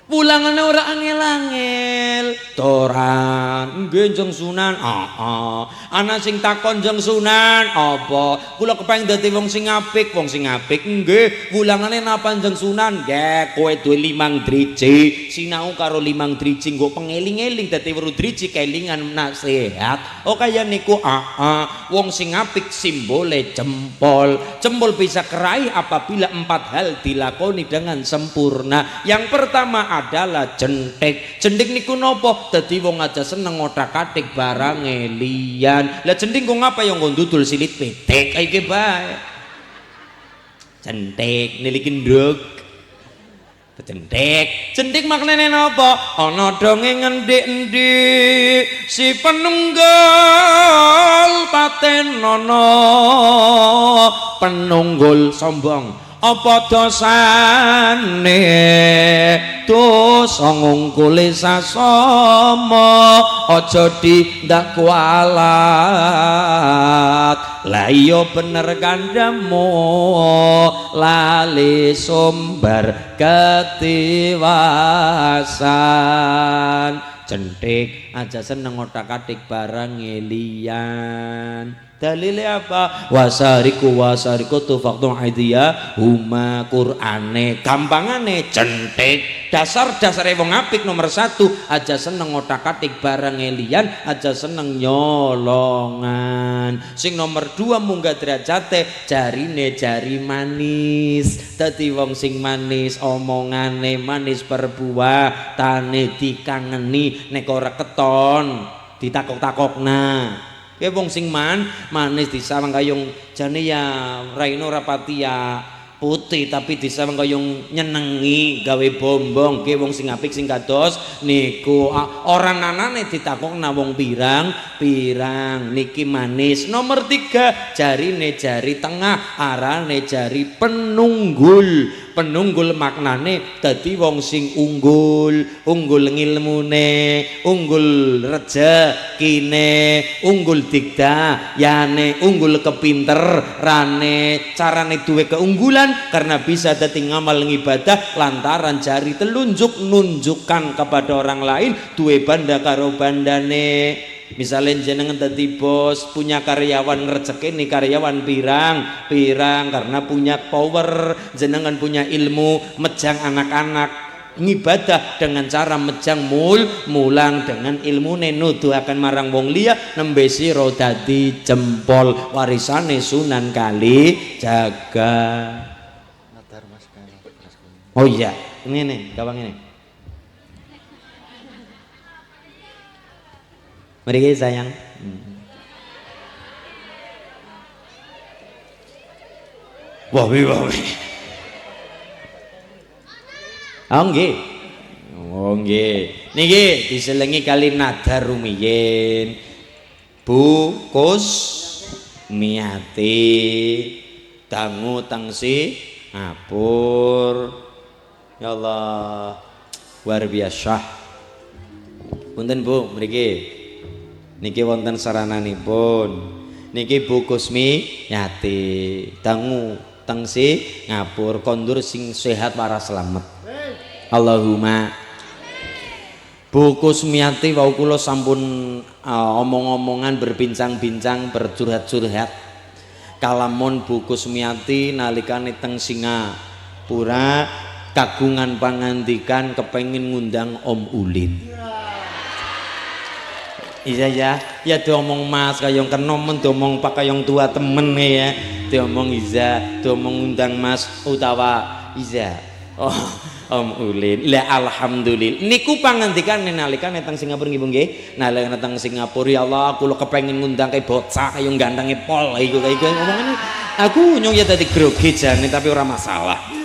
Pulangane ora angel-angel. Doran nggih Njeng Sunan. Ana sing takon Njeng Sunan, apa? Kula kepengin dadi wong sing apik. Wong sing apik nggih. Pulangane napa Njeng Sunan? Nggih, kowe duwe 5 driji. Sinau karo 5 driji nggo pengeling-eling dadi weru driji kelingan nasihat. Oh kaya niku wong sing apik simbole jempol. Jempol bisa keraih apabila 4 hal dilakoni dengan sempurna. Yang pertama adalah jentik. Jentik niku nopo? Dadi wong aja seneng otak-atik barang liyan. Lah jentik kok ngapa yang nggo ndudul silit petek iki bae. Jentik niliki nduk. Jentik maknane napa? Ana dongeng ngendik-endik si penunggal patenono. Penunggul sombong. Apa dosane dosa ngungkuli sasama, aja dindak kualat. Lah iya bener kandhamu lali sumber ketiwasan. Jentik aja seneng otak-atik barang liyan. Dalile apa? Wasariku tu faktu aidia huma Qur'ane. Gampangane jentik. Dasar-dasare wong apik nomor 1 aja seneng otak-atik barang liyan, aja seneng nyolongan. Sing nomor 2 munggah derajate jarine jari manis. Dadi wong sing manis, omongane manis, perbuatane dikangeni. Nek ora keton ditakok-takokna. Ya wong sing manis disawang kayong jane ya raino rapati ya putih tapi disawang kayong nyenengi gawe bombong. Ke wong sing apik sing kados niku ora nanane ditakokna wong pirang niki manis. Nomor 3 jarine jari tengah, arane jari penunggul. Penunggul maknane dadi wong sing unggul ngilmune, unggul rejekine, unggul digdayane, unggul kepinterane, carane duwe keunggulan karena bisa dadi ngamal ngibadah lantaran jari telunjuk nunjukkan kepada orang lain duwe banda karo bandane. Misalnya jenengan tadi bos punya karyawan ngerjekini karyawan pirang karena punya power, jenengan punya ilmu mejang anak-anak ngibadah dengan cara mejang mulang dengan ilmu nuduh akan marang wong liya nembe sira dadi jempol warisane Sunan Kalijaga. Oh iya, ngene gawang ngene. Mriki sayang. Wawi. Oh nggih. Oh nggih. Niki diselengi kali nada rumiyin. Bu Kusmiati dangu tangsi ngapur. Ya Allah. Luar biasa. Punten Bu, mriki. Niki wonten sarananipun. Niki Bu Kusmiati dangu tangsi ngapur kondur sing sehat waras slamet. Allahumma. Bu Kusmiati wau kula sampun omong-omongan berbincang-bincang bercurhat-curhat kalamun Bu Kusmiati nalikane teng Singapura kagungan pangandikan kepengin ngundang Om Ulin. Iya ya diomong Mas kayong kenom diomong Pak kayong tua temen ya diomong Iza diomong ngundang Mas utawa Iza. Oh Om Ulin, la alhamdulillah. Niku pangandikan nalikane teng Singapura nggih Bu nggih. Nalikane teng Singapura ya Allah kula kepengin ngundang kae bocah kaya gandange pol iku ngomongane aku nyong ya dadi grogi jane tapi ora masalah.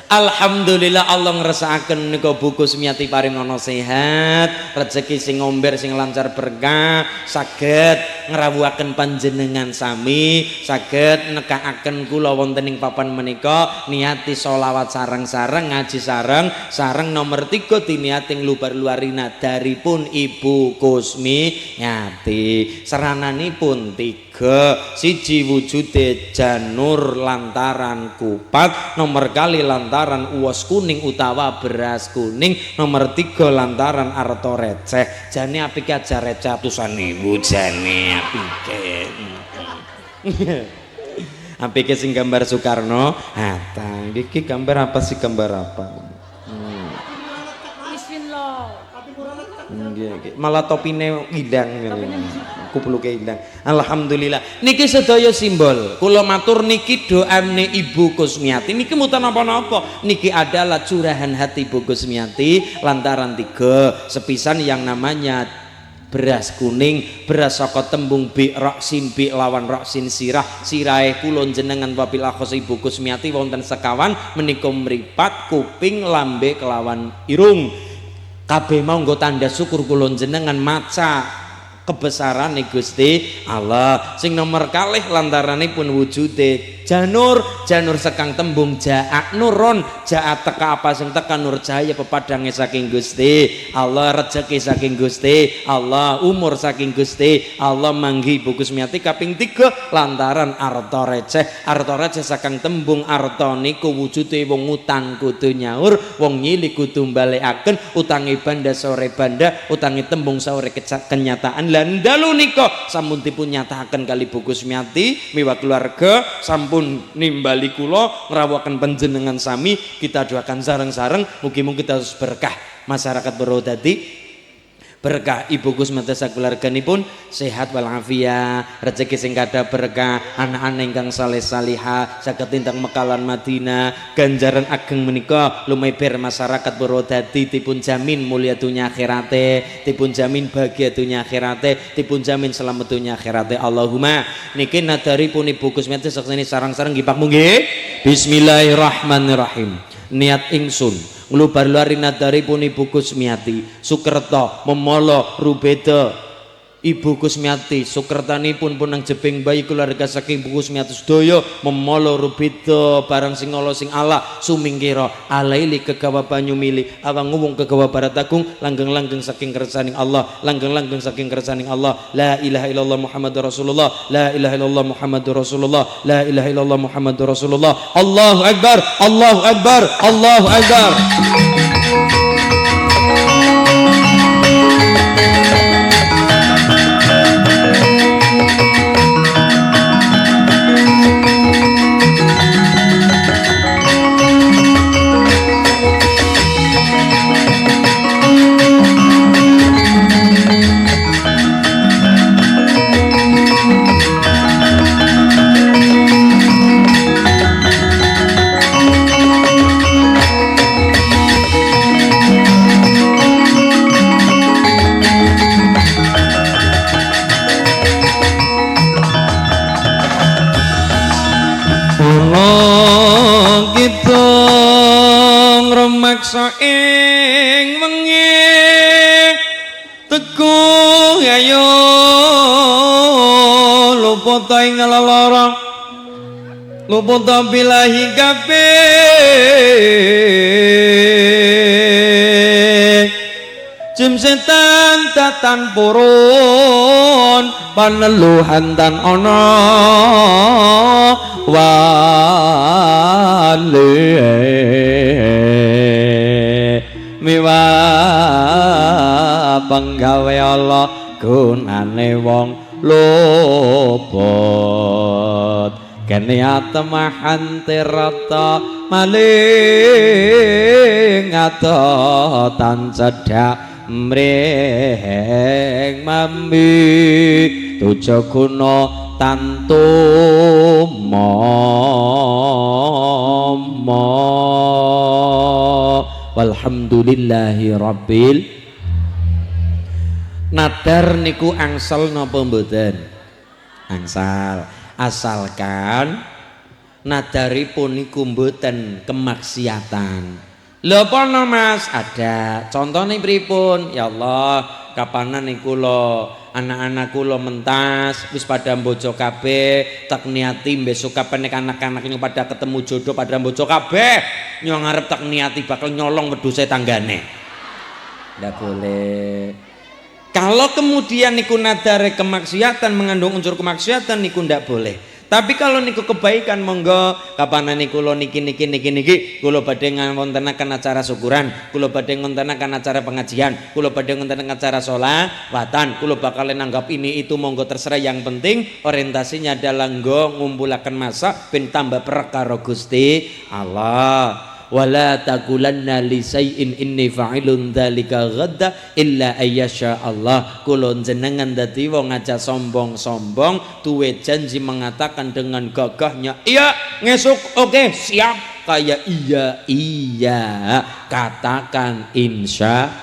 Alhamdulillah Allah ngersakaken nika Bu Kusmiati paring ana sehat, rezeki sing ngomber sing lancar berkah, saged ngrawuhaken panjenengan sami, saged nekakaken kula wonten ing papan menika niati sholawat sareng-sareng ngaji sareng nomor 3 diniati nglubar-luari nadaripun Ibu Kusmiati. Serananipun 3 siji wujude janur lantaran kupat, nomor kali lantaran uwas kuning utawa beras kuning, nomor 3 lantaran arto receh. Jane apike aja receh atusan ibu jane apike. Apike sing gambar Soekarno Hatta. Iki gambar apa sih, gambar apa? Malah topine idang kupluke idang. Alhamdulillah niki sedaya simbol kula matur niki doane Ibu Kusmiati niki mboten napa-napa, niki adalah curahan hati Ibu Kusmiati lantaran 3 sepisan yang namanya beras kuning, beras saka tembung bi roksin bi lawan roksin sirah, sirahe kula jenengan wabil akhos Ibu Kusmiati wonten sekawan menika mripat kuping lambe kelawan irung. Kabeh mau nggo tanda syukur kula jenengan maca kebesaran Gusti Allah. Sing nomor kalih lantaranipun wujude janur sekang tembung jaak nuron, jaak teka apa sing teka nur cahaya pepadange saking Gusti Allah, rezeki saking Gusti Allah, umur saking Gusti Allah. Manggi Bu Kusmiati kaping 3 lantaran arta receh sakang tembung arta niku wujude wong utang kudu nyaur, wong nyili kudu balekaken, utangi banda sore banda, utangi tembung sore kenyataan. Lan dalu nika sampun dipun nyataken kali Bu Kusmiati miwa keluarga sampun nimbali kula ngrawuhaken panjenengan sami, kita doakan sareng-sareng mugi-mugi kita harus berkah masyarakat Purwodadi, berkah Ibu Kusmiati sakeluarganipun sehat walafiat, rezeki sing kathah berkah, anak-anak ingkang saleh salihah saged tintang mekalan Madinah, ganjaran ageng menika lumeber masyarakat Purwodadi dipun jamin mulya dunya akhirate, dipun jamin bahagia dunya akhirate, dipun jamin selamat dunya akhirate. Allahumma. Niki nadaripun Ibu Kusmiati sakseni sarang-sareng nggih Pak nggih. Bismillahirrahmanirrahim. Niat ingsun nglubar-luari nadaripun Ibu Kusmiati Sukerto memolo rubeda Ibu Kusmiati Sukertanipun punang jebing bayi keluarga saking Ibu Kusmiati sedaya memolo rubeda barang sing Allah sing Allah sumingkira alaili kegawa banyu mili awang nguwung kegawa barat agung langgeng-langgeng saking kersaning Allah, langgeng-langgeng saking kersaning Allah. La ilaha illallah Muhammadur Rasulullah, la ilaha illallah Muhammadur Rasulullah, la ilaha illallah Muhammadur Rasulullah. Allahu akbar, Allahu akbar, Allahu akbar. maksa ing wengi teku ayo luput ing lara luput bilahi kabeh jim setan tatan purun paneluhan tan ana wale miwa penggawe Allah gunane wong luput kene atemahan tirata maling ata tan cedak mreng mambi tuja guna tantumo walhamdulillahi rabbil nadar niku angsal napa mboten angsal asalkan nadaripun niku mboten kemaksiatan. Lho apa Mas? Ada. Contohnya pripun? Ya Allah, kapanan niku lho anak-anak kula mentas wis pada mbojo kabeh, tak niati besok kapan nek anak-anak niku pada ketemu jodoh pada mbojo kabeh, nyong ngarep tak niati bakal nyolong wedhuse tanggane. Ndak boleh. Kalau kemudian niku nadare kemaksiatan mengandung unsur kemaksiatan niku ndak boleh. Tapi kalau niku kebaikan monggo kapanan niku kula niki kula badhe ngontenaken acara syukuran, kula badhe ngontenaken acara pengajian, kula badhe ngontenaken acara sholawatan, kula bakal nanggap ini itu monggo terserah, yang penting orientasinya adalah nggo ngumpulaken masa ben tambah perkara Gusti Allah. Wala taqulanna li sayyin inni fa'ilun dzalika ghadda illa ayyasha Allah. Kula jenengan dadi wong aja sombong-sombong, duwe janji mengatakan dengan gagahnya iya ngesuk oke siap, kayak iya katakan insya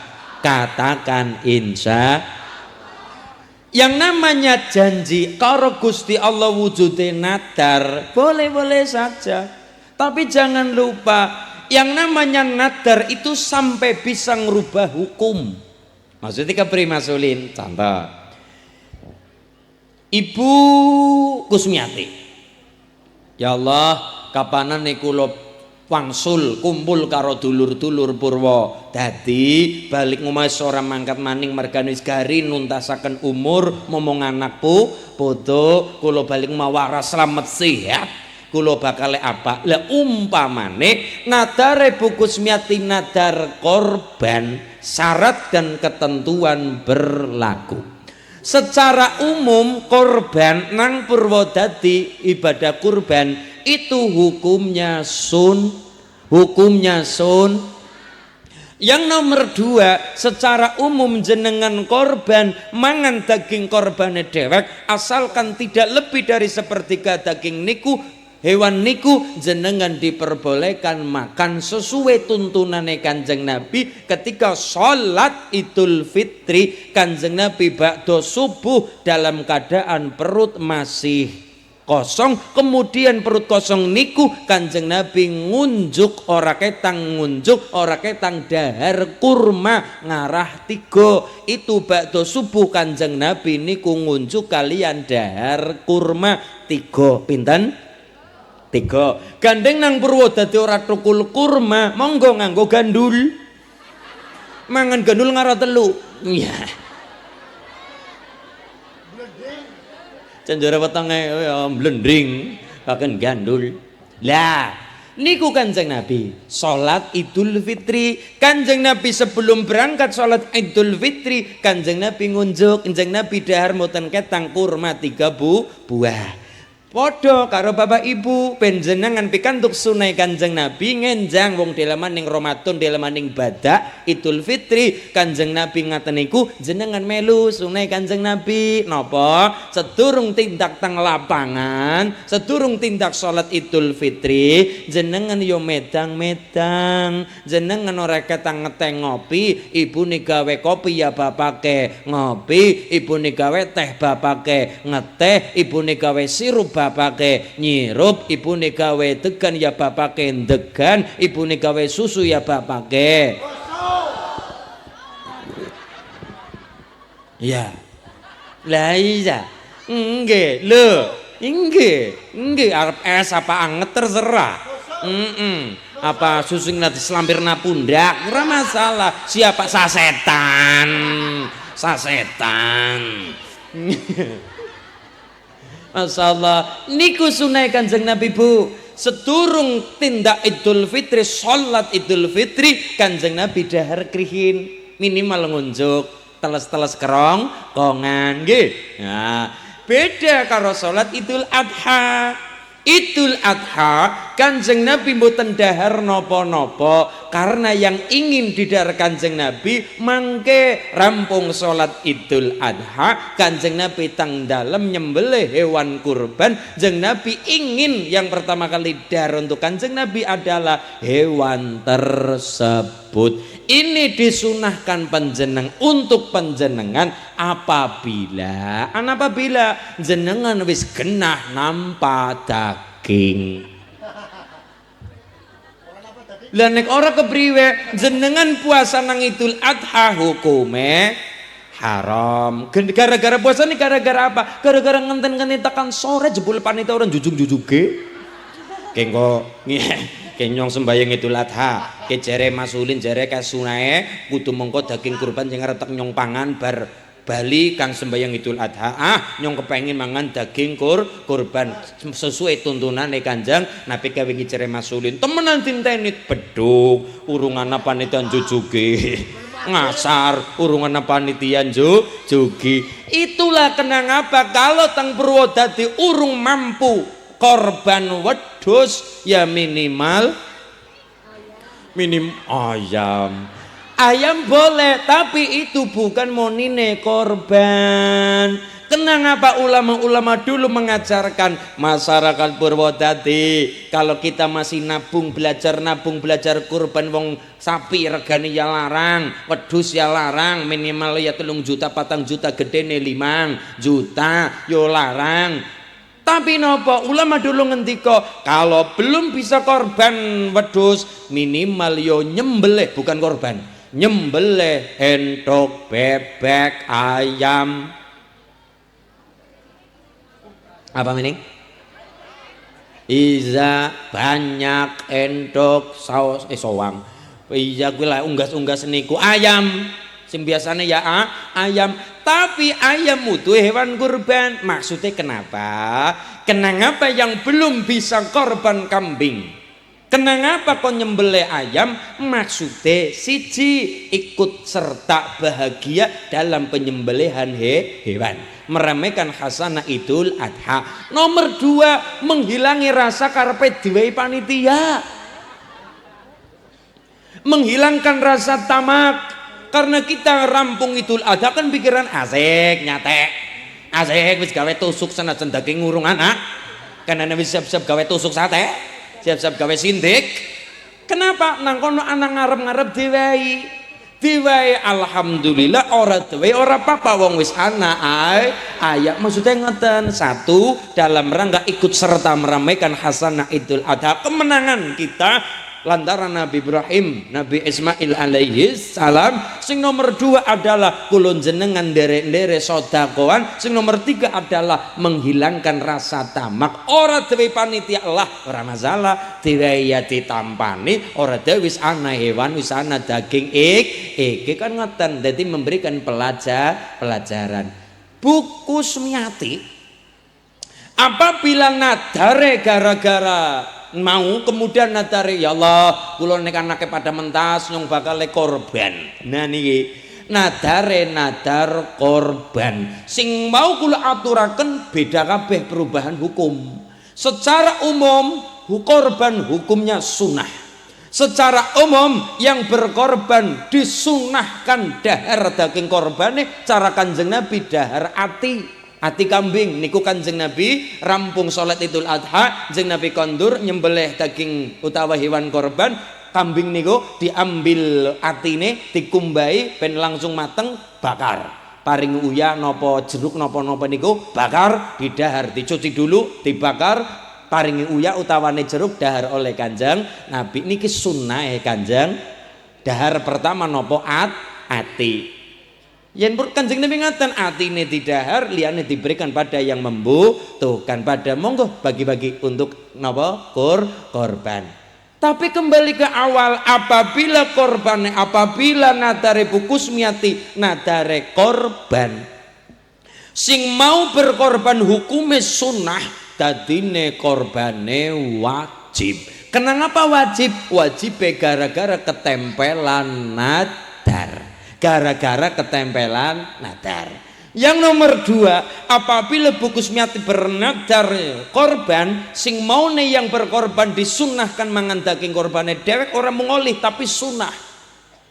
yang namanya janji karo Gusti Allah wujude nadar boleh-boleh saja, tapi jangan lupa yang namanya nadar itu sampai bisa ngerubah hukum. Maksudnya kepriye Mas Ulin? Contoh Ibu Kusmiati, ya Allah kapanan niku kula wangsul kumpul karo dulur-dulur Purwo dadi balik ngomah ora mangkat maning mergane wis gari nuntasaken umur momong anakku foto kula balik mawaras slamet sehat kula bakal apa lah umpamane nadare buku Kusmiati nadar korban syarat dan ketentuan berlaku secara umum. Korban nang Purwodadi ibadah kurban itu hukumnya sun. Yang nomor dua, secara umum jenengan korban mangan daging korbane dewek asalkan tidak lebih dari sepertiga daging niku hewan niku jenengan diperbolehkan makan sesuai tuntunane Kanjeng Nabi ketika sholat Idul Fitri. Kanjeng Nabi ba'da subuh dalam keadaan perut masih kosong, kemudian perut kosong niku Kanjeng Nabi ngunjuk ora ketang dahar kurma ngarah tiga. Itu ba'da subuh Kanjeng Nabi niku ngunjuk kalian dahar kurma tiga. Pinten? Tiga. Gandeng nang Purwodadi ora tukul kurma, monggo nganggo gandul. Mangan gandul ngara telu. Iya. Cenjora wetenge blendring paken gandul. Lah, niku Kanjeng Nabi salat Idul Fitri. Kanjeng Nabi sebelum berangkat salat Idul Fitri, Kanjeng Nabi ngunjuk, Kanjeng Nabi dahar mboten ketang kurma 3 buah. Podo karo bapak ibu panjenengan pikantuk sunai Kanjeng Nabi ngenjang wong delemaning Ramadan delemaning badak Idul Fitri. Kanjeng Nabi ngaten niku jenengan melu sunai Kanjeng Nabi napa sedurung tindak teng lapangan, sedurung tindak salat Idul Fitri jenengan yo medang-medang, jenengan ora ketang ngeteng ngopi, ibune gawe kopi ya bapake ngopi, ibune gawe teh bapake ngeteh, ibune gawe sirup bapake nyirup, ibune gawe degan ya bapake degan, ibune gawe susu ya bapake. Ya. Lah iya. Nggih, lho. Nggih, arep es apa anget terserah. Apa susu nanti selampirna pundak, ora masalah. Siapa sasetan. Masyaallah, niku sunah Kanjeng Nabi Bu. Sedurung tindak Idul Fitri, salat Idul Fitri, Kanjeng Nabi dahar krihin, minimal ngunjuk teles-teles kongan nggih. Nah, beda karo salat Idul Adha. Idul Adha Kanjeng Nabi mboten dahar napa-napa karena yang ingin didahar Kanjeng Nabi mangke rampung salat Idul Adha Kanjeng Nabi tang dalem nyembelih hewan kurban. Kanjeng Nabi ingin yang pertama kali dahar untuk Kanjeng Nabi adalah hewan tersebut. Ini disunahkan panjenengan untuk panjenengan apabila jenengan wis genah nampa daging. Lah nek ora kepriwe jenengan puasa nang Idul Adha hukume haram. Gara-gara puasa nih gara-gara apa? Gara-gara ngenten-ngenten tekan sore jebul panitia orang jujug-jujuge. Kengko kenyong sembayang Idul Adha ke jere masulin jere kasunae kudu mongko daging kurban sing arep nyong pangan bar bali kang sembayang Idul Adha nyong kepengin mangan daging kurban sesuai tuntunane Kanjeng Nabi kawingi jere masulin temenan tinteni beduk urungan panitia jujuge ngasar urungan panitia jugi. Itulah kenang apa kalau tang Purwodadi urung mampu korban wedhus ya minimal ayam boleh tapi itu bukan monine korban. Kenang apa ulama-ulama dulu mengajarkan masyarakat Purwodadi kalau kita masih nabung belajar kurban wong sapi regane ya larang, wedhus ya larang, minimal ya 3 juta 4 juta gedene 5 juta yo larang. Tapi nopo ulama dulu ngendika kalau belum bisa korban wedhus minimal yo nyembelih bukan korban, nyembelih entok bebek ayam. Apa mening? Iza banyak entok saus sowang. Iya gue lah unggas-unggas niku ayam. Sing biasanya ya ayam, tapi ayam itu hewan kurban. Maksudnya kenapa yang belum bisa korban kambing? Kenapa kau nyembelih ayam? Maksudnya siji ikut serta bahagia dalam penyembelihan hewan, meramaikan hasanah Idul Adha. Nomor 2 menghilangi rasa karpet diwehi panitia, menghilangkan rasa tamak. Karena kita rampung Idul Adha kan pikiran asik nyatek, asik wis gawe tusuk senajan daging urung anak, karena wis siap-siap gawe tusuk sate, siap-siap gawe sindik. Kenapa nang kono anak ngarep-ngarep diwehi alhamdulillah ora diwehi ora apa-apa wong wis ana ayat. Maksudnya ngeten, satu dalam rangka ikut serta meramaikan hasanah Idul Adha, kemenangan kita lantaran Nabi Ibrahim, Nabi Ismail alaihi salam. Sing nomor 2 adalah kulon jenengan derek-derek sodakoan. Sing nomor 3 adalah menghilangkan rasa tamak. Ora dewe panitia Allah ora masalah, dewe ya ditampani. Ora dewe wis ana hewan, wis ana daging iki kan ngeten. Dadi memberikan pelajaran. Buku Sumiati apabila nadare gara-gara mau kemudian nadare ya Allah kula nek anake pada mentas nyong bakal korban. Nah niki nadar korban sing mau kula aturaken beda kabeh perubahan hukum. Secara umum korban hukumnya sunnah. Secara umum yang berkorban disunahkan dahar daging korbane. Cara Kanjeng Nabi dahar ati kambing niku Kanjeng Nabi rampung salat Idul Adha, Kanjeng Nabi kondur nyembelih daging utawa hewan korban kambing niku diambil atine dikumbai ben langsung mateng bakar. paring uyah nopo jeruk nopo niku bakar didahar, dicuci dulu dibakar, paringi uyah utawane jeruk dahar oleh Kanjeng Nabi. Niki sunnah Kanjeng. Dahar pertama nopo ati. Yen pun Kanjeng Nabi ngaten atine didahar, liyane diberikan pada yang membutuhkan, pada monggo bagi-bagi untuk nopo korban. Tapi kembali ke awal, apabila nadare bukus miati nadare korban, sing mau berkorban hukume sunnah, dadine korbane wajib. Kenapa wajib? Wajib gara-gara ketempelan nadar. Gara-gara ketempelan nadar. Yang nomor 2, apabila bukus miati bernadar korban, sing maune yang berkorban disunnahkan mangan daging korbane dewek orang mengolih tapi sunnah.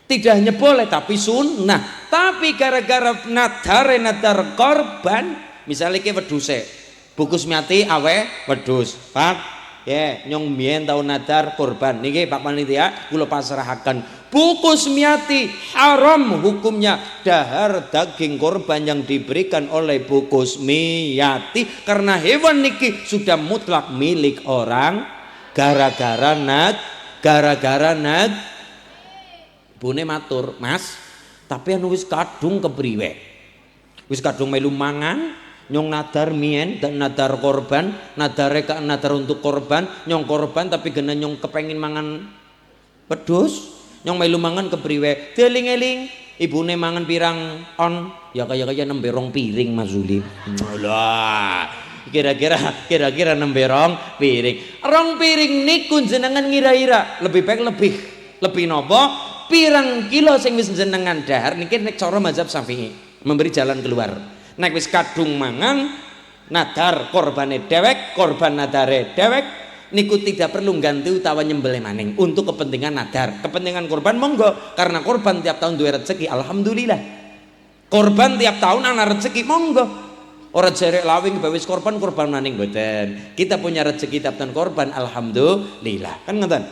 Tidak hanya boleh tapi sunnah. Tapi gara-gara nadar korban, misalnya ke weduse, bukus miati awe wedus, Pak. Ya, nyong mien tau nadar korban niki Pak Panitia kula pasrahaken. Bukus miati haram hukumnya dahar daging korban yang diberikan oleh bukus miati, karena hewan niki sudah mutlak milik orang gara-gara bune matur, Mas, tapi anu wis kadung kepriwe? Wis kadung melu mangan, nyong nadar mien dan nadar korban, nadare nadar untuk korban, nyong korban tapi gena nyong kepengin mangan wedhus, nyong melu mangan kepriwe? Dieling-eling ibune mangan pirang on, ya kaya nembe rong piring Mas Zuli. Lah, kira-kira nembe rong piring. Rong piring niku jenengan ngira-ira lebih baik lebih nopo? Pirang kilo sing wis jenengan dahar niki nek cara mazhab Syafi'i memberi jalan keluar. Nek wis kadung mangan nadar korbane dewek, korban nadare dewek, niku tidak perlu ganti utawa nyembelih maning untuk kepentingan nadar. Kepentingan korban monggo, karena korban tiap tahun duwe rezeki, alhamdulillah. Korban tiap tahun ana rezeki, monggo. Ora jerek lawing bawis korban maning mboten. Kita punya rezeki tiap tahun korban, alhamdulillah. Kan ngoten.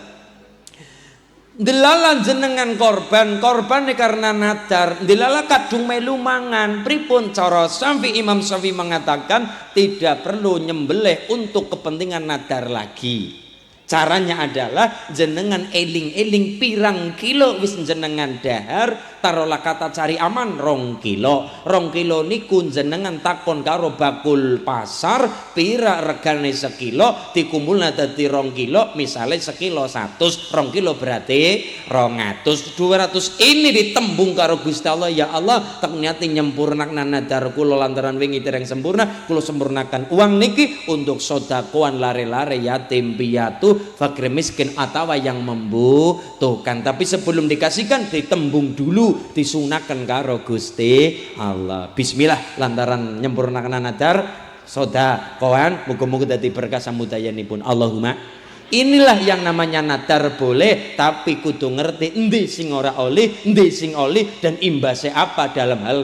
Delala jenengan korban karena nadar, delala kadung melu mangan, pripun cara Imam Syafi'i mengatakan tidak perlu nyembelih untuk kepentingan nadar lagi. Caranya adalah jenengan eling-eling pirang kilo wis jenengan dahar, taruhlah kata cari aman 2 kilo. 2 kilo niku jenengan takon karo bakul pasar pira regane sekilo, dikumpulna dadi 2 kilo, misalnya sekilo 100, 2 kilo berarti 200. Ini ditembung karo Gusti Allah, ya Allah tak niati nyempurnakna nadar kula lantaran wingi dereng sempurna, kula sempurnakan uang niki untuk sedekah lare-lare yatim piatu, fakir miskin atau yang membutuhkan. Tapi sebelum dikasihkan ditembung dulu, disunahkan karo Gusti Allah. Bismillah lantaran nyempurnakan nadar sedekah, muga-muga dadi berkah samudayanipun. Allahumma. Inilah yang namanya nadar boleh, tapi kudu ngerti endi sing ora oleh, endi sing oleh, dan imbasnya apa dalam hal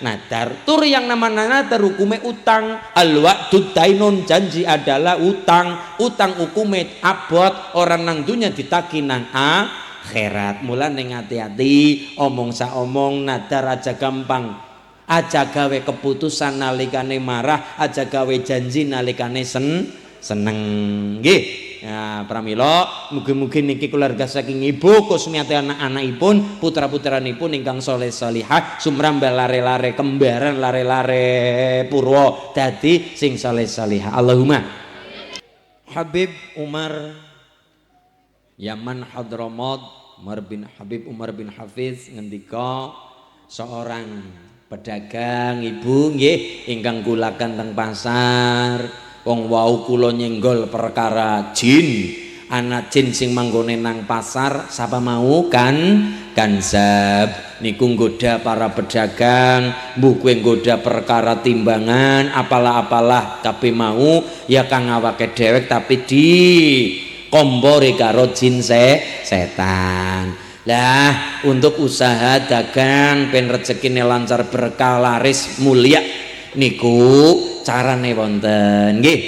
nadar. Tur yang namanya nadar hukume utang. Al-wa'du dainun, janji adalah utang. Utang hukume abot, orang nang dunya ditagi nang akhirat. Mulane hati-hati, omong sa omong, nadar aja gampang. Aja gawe keputusan nalikane marah, aja gawe janji nalikane seneng nggih. Ya pramila mugi-mugi niki keluarga saking ibu kusmiati anak-anakipun, putra-putranipun ingkang saleh salihah, sumrambah lare-lare kembaran, lare-lare purwa dadi sing saleh salihah. Allahumma. Habib Umar Yaman Hadramaut, Habib Umar bin Hafiz ngendika, seorang pedagang ibu nggih ingkang kulakan teng pasar. Wong wau kula nyenggol perkara jin, anak jin sing manggone nang pasar sapa mau kansab niku nggoda para pedagang, mbuh kowe nggoda perkara timbangan apalah kabeh mau ya kang awake dhewek tapi di kompori karo jin setan. Lah untuk usaha dagang ben rezekine lancar berkah laris mulia niku carane wonten nggih.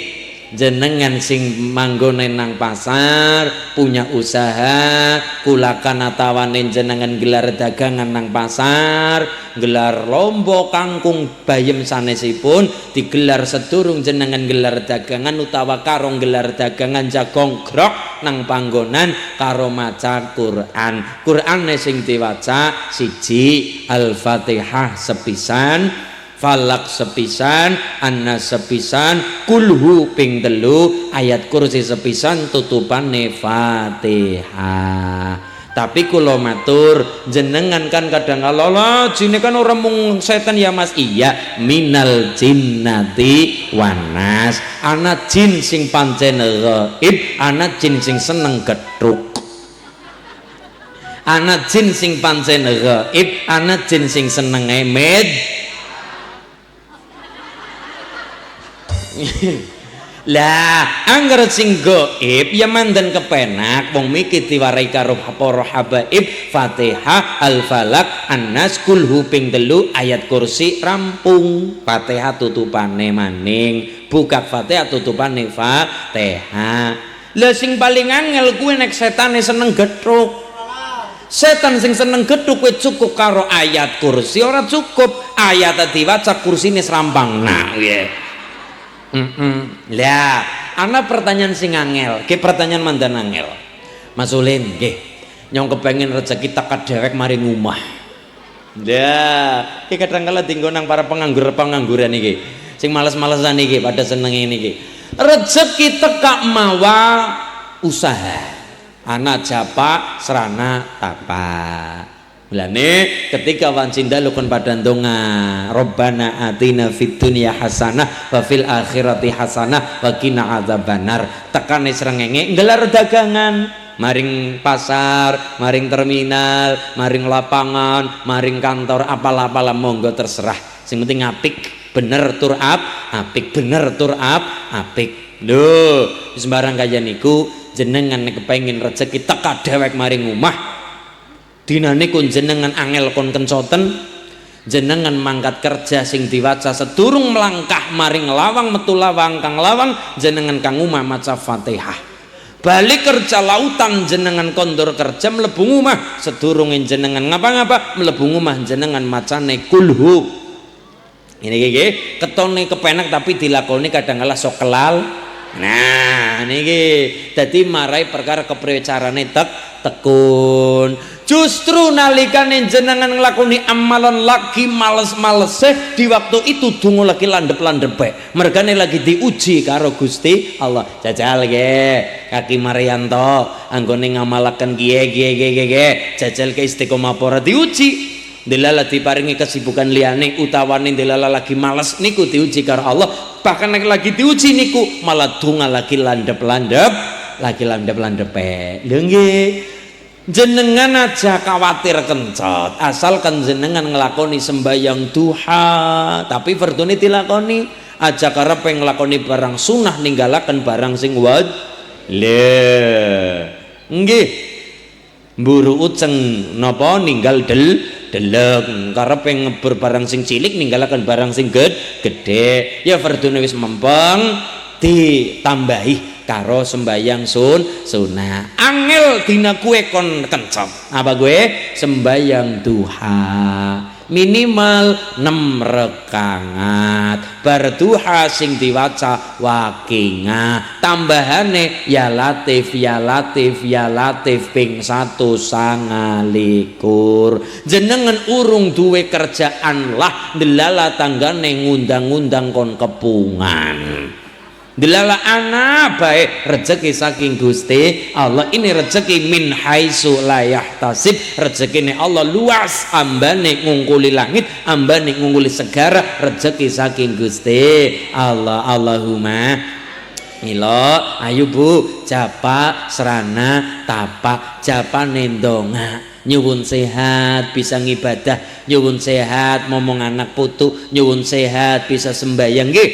jenengan sing manggone nang pasar punya usaha kula kanatawanen jenengan gelar dagangan nang pasar gelar lombok kangkung bayem sanesipun digelar sedurung jenengan gelar dagangan utawa karong gelar dagangan jagong grok nang panggonan karo maca Quran sing diwaca siji Al-Fatihah sepisan Falak sepisan, Annas sepisan, Kulhu ping telu, ayat kursi sepisan tutupane Fatihah. Tapi kula matur jenengan kan kadang kala jine kan ora mung setan ya Mas. Iya, minal jinnati wanas. Ana jin sing pancen ghaib, ana jin sing seneng getruk. Ana jin sing pancen ghaib, ana jin sing seneng emed. Lah angger sing gaib ya mandan kepenak wong mikir diwarai karo para habaib Fatihah Al-Falaq An-Nas Kulhu ping telu ayat kursi rampung Fatihah tutupane maning buka Fatihah tutupane Fatihah. Lah sing paling angel kuwi nek setane seneng getruk. Setan sing seneng getruk kuwi cukup karo ayat kursi ora cukup ayat diwaca kursine serampang. Nah yeah. Lah, ana pertanyaan sing angel, ke pertanyaan mandan angel. Mas Ulin, nggih. Nyong kepengin rezeki tak dewek mari ngumah. Lah, ki kadang kala dinggo nang para pengangguran iki. Sing males-malesan iki pada seneng niki. Rezeki teka mawa usaha. Ana japa serana tapa. Mulane ketika wancinda lukun pada ndonga Rabbana atina fid dunya hasanah wa fil akhirati hasanah wa qina adzabannar tekane srengenge nggelar dagangan maring pasar, maring terminal, maring lapangan, maring kantor apalah monggo terserah sing penting apik bener tur apik bener tur apik lho sembarang kaya niku jenengan kepengin rezeki teka dewek maring omah dinane kun jenengan angel kon kencoten jenengan mangkat kerja sing diwaca sedurung melangkah maring lawang metu lawang kang lawang jenengan kang umah maca Fatihah balik kerja lautan jenengan kondur kerja mlebu omah sedurunge jenengan ngapa-ngapa mlebu omah jenengan macane kulhu ini nggih ketone kepenak tapi dilakoni kadang kala sok kelal. Nah niki dadi marai perkara kepriye carane tekun justru nalikane jenengan nglakoni amalan lagi males-malese di waktu itu dungo lagi landep-landepe mergane lagi diuji karo Gusti Allah jajal nggih Kaki Marianto anggone ngamalaken kiye jajal ke istiqomah para diuji delala diparingi kesibukan liyane utawane delala lagi males niku diuji karo Allah bahkan lagi diuji niku malah dunga lagi landep-landep lho nggih jenengan aja khawatir kencot asalkan jenengan ngelakoni sembahyang duha tapi fardune dilakoni aja karep nglakoni barang sunah ninggalaken barang sing wajib nggih mburu uceng napa ninggal deleng karep ngebur barang sing cilik ninggalaken barang sing gede ya fardune wis mempeng ditambahi karo sembayang sunah angel dina kue kon kencot apa gue sembayang duha minimal 6 rakaat berduha sing diwaca wakinga tambahane ya latif ping 129 jenengan urung duwe kerjaan lah delala tanggane ngundang-undang kon kepungan delala ana baik rezeki saking Gusti Allah ini rezeki min haitsu la yahtasib rezekine Allah luas ambane ngungkuli langit ambane ngungkuli segara rezeki saking Gusti Allah Allahumma mila ayo Bu japa serana tapak japa nendonga nyuwun sehat bisa ngibadah nyuwun sehat ngomong anak putu nyuwun sehat bisa sembahyang nggih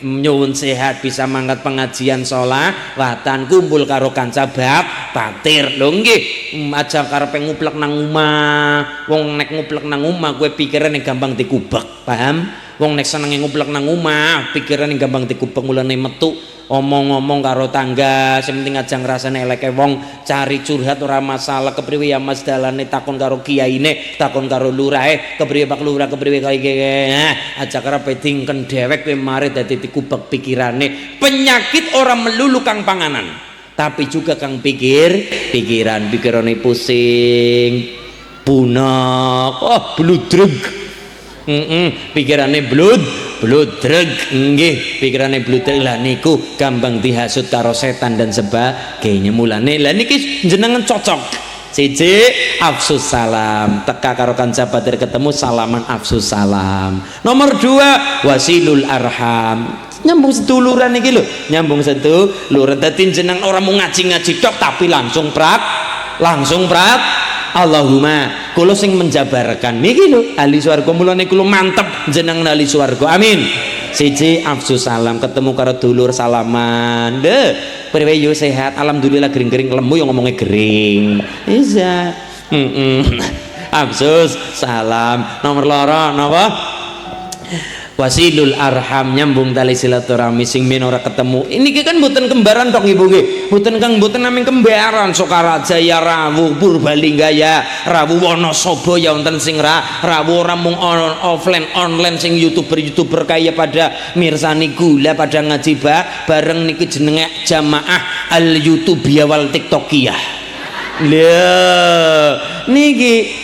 nyuwun sehat bisa mangkat pengajian sholawatan kumpul karo kanca batir lho nggih aja karepe nguplek nang omah wong nek nguplek nang omah kowe pikirane gampang dikubek paham Wong nek senenge nguplek nang omah, pikirane gampang dikubeng mulane metu omong-omong karo tangga, sing penting aja ngrasane eleke wong, cari curhat ora masalah, kepriwe ya Mas dalane takon karo kiyaine, takon karo lurahe, kepriwe Pak Lurah, kepriwe kaya aja karepe dingken dhewek kowe mari dadi dikubek pikirane. Penyakit orang melulu kang panganan, tapi juga kang pikiran pusing, bunek, bludreg. Pikirane bludreg nggih, pikirane bludreg lah niku gampang dihasut karo setan dan sebagainya. Mulane lah niki jenengan cocok. Siji afsus salam, teka karo kanca batir ketemu salaman afsus salam. Nomor 2 wasilul arham, nyambung seduluran iki lho, nyambung seduluran. Dadi jenengan ora mau ngaji-ngaji tok tapi langsung prak Allahumma kula sing menjabarkan niki lho ahli swarga, mulane kula mantep jenengan ahli swarga, amin. Siji afsus salam, ketemu karo dulur salaman, priwe yo sehat, alhamdulillah, gering-gering lemu yang ngomongnya gering bisa. Afsus salam. Nomor loro napa? Wasilul arham, nyambung tali silaturahmi sing men ora ketemu. Ini kan mboten kembaran tok ibu nggih. Mboten namung kembaran, Sokaraja ya rawuh, Purbalingga ya rawuh, Wonosobo ya wonten sing rawuh, ora mung online sing YouTuber kaya pada mirsani gula, pada ngaji bareng niki jenenge jamaah al YouTubiyah wal TikTokiyah. Lha niki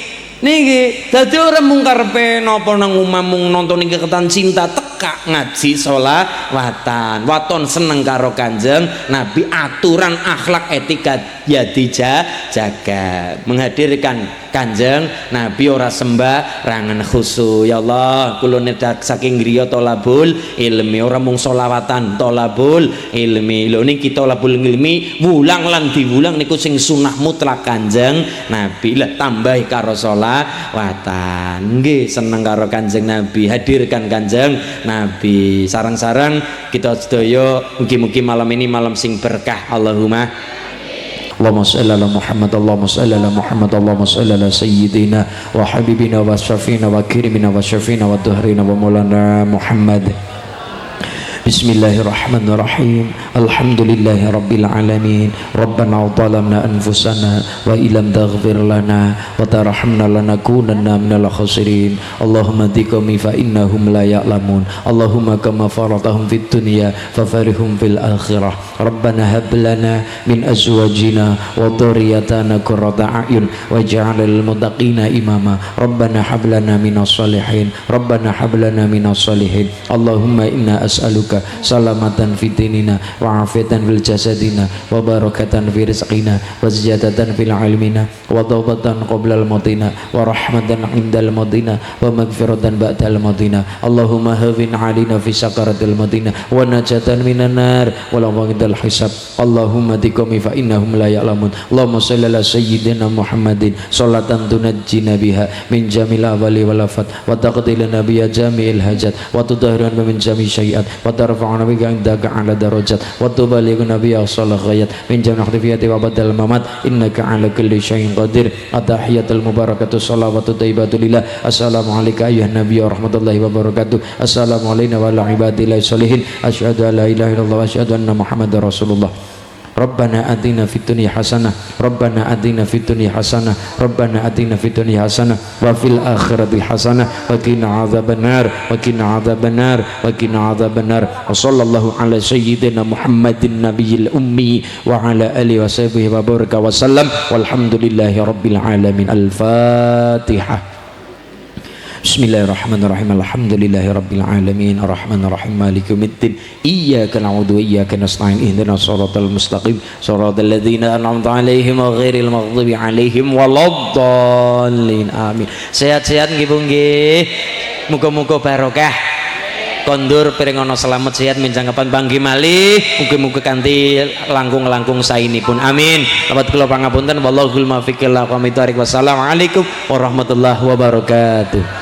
dadi ora mung karepe napa nang omah mung nonton ketan cinta, teka ngaji sholawatan, waton seneng karo Kanjeng Nabi, aturan akhlak etika ya dijaga, menghadirkan Kanjeng Nabi ora sembarangan khusyuk. Ya Allah, kula nedak saking griya tolabul ilmi, ora mung sholawatan, tolabul ilmi. Lho niki tolabul ilmi wulang lan diwulang niku sing sunah mutlak Kanjeng Nabi. Lah tambahi karo sholawatan, nggih seneng karo Kanjeng Nabi, hadirkan Kanjeng Nabi. Sarang-sarang kita sedaya mugi-mugi malam ini malam sing berkah. Allahumma Allahumma shalli ala Muhammad, Allahumma shalli ala Muhammad, Allahumma shalli ala sayyidina wa habibina wa syafina wa kirimina wa syafina wa duhrina wa maulana Muhammad. Bismillahirrahmanirrahim. Alhamdulillahi rabbil alamin. Rabbana zalamna anfusana wa illam taghfir lana wa tarhamna lanakunanna minal khasirin. Allahumma dikami fa innahum la ya'lamun. Allahumma kama faradahum fid dunya fafarihum fil akhirah. Rabbana hab lana min azwajina wa dhurriyyatina qurrata a'yun waj'al lil muttaqina imama. Rabbana hab lana minas salihin. Rabbana hab lana minas salihin. Allahumma inna as'aluka salamatan fi dinina wa afiatan fil jasadina wa barakatan fi rizqina wa ziyadatan fil ilmina wa tawbatan qabla al mautina wa rahmatan indal mautina wa magfiratan ba'dal mautina. Allahumma hawin alina fi sakaratil mautina wa najatan minan nar wa la waqidal hisab. Allahumma dikami fa innahum la ya'lamun. Allahumma shalli ala sayyidina Muhammadin salatan tunajjina biha min jamil awali wal afat wa taqdilana biha jami'il hajat wa tudahhiruna min jami' syai'at wa tarfa'una bika indaka ala darajat wa tubalighuna biha salih ghayat min jami' akhdifiyati wa badal mamat innaka ala kulli syai'in qadir. Atahiyatul mubarakatuh salawatu thayyibatu lillah. Assalamu alayka ayyuhan nabiy wa rahmatullahi wa barakatuh. Assalamu alayna wa ala ibadillahi sholihin. Asyhadu an la ilaha illallah wa asyhadu anna Muhammadar Rasulullah. Rabbana atina fid dunya hasanah, Rabbana atina fid dunya hasanah, Rabbana atina fid dunya hasanah wa fil akhirati hasanah wa qina adzabannar wa qina adzabannar wa qina adzabannar. Wa sallallahu ala sayyidina Muhammadin nabiyil ummi wa ala alihi wa sahbihi wa baraka wa sallam walhamdulillahi rabbil alamin. Al-Fatihah. Bismillahirrahmanirrahim. Alhamdulillahi rabbil alamin. Arrahmanirrahim. Maliki yaumiddin. Iyyaka na'budu wa iyyaka nasta'in. Ihdinas siratal mustaqim. Siratal ladzina an'amta 'alaihim ghairil maghdubi 'alaihim waladdallin. Amin. Sehat-sehat nggih Bu nggih. Muga-muga barokah. Kondur pirengono selamat sehat menjang kapan bangki malih. Muga-muga kanthi langkung-langkung sainipun. Amin. Lapat kula pangapunten wallahul muwaffiq ila aqwamit thoriq. Wassalamualaikum warahmatullahi wabarakatuh.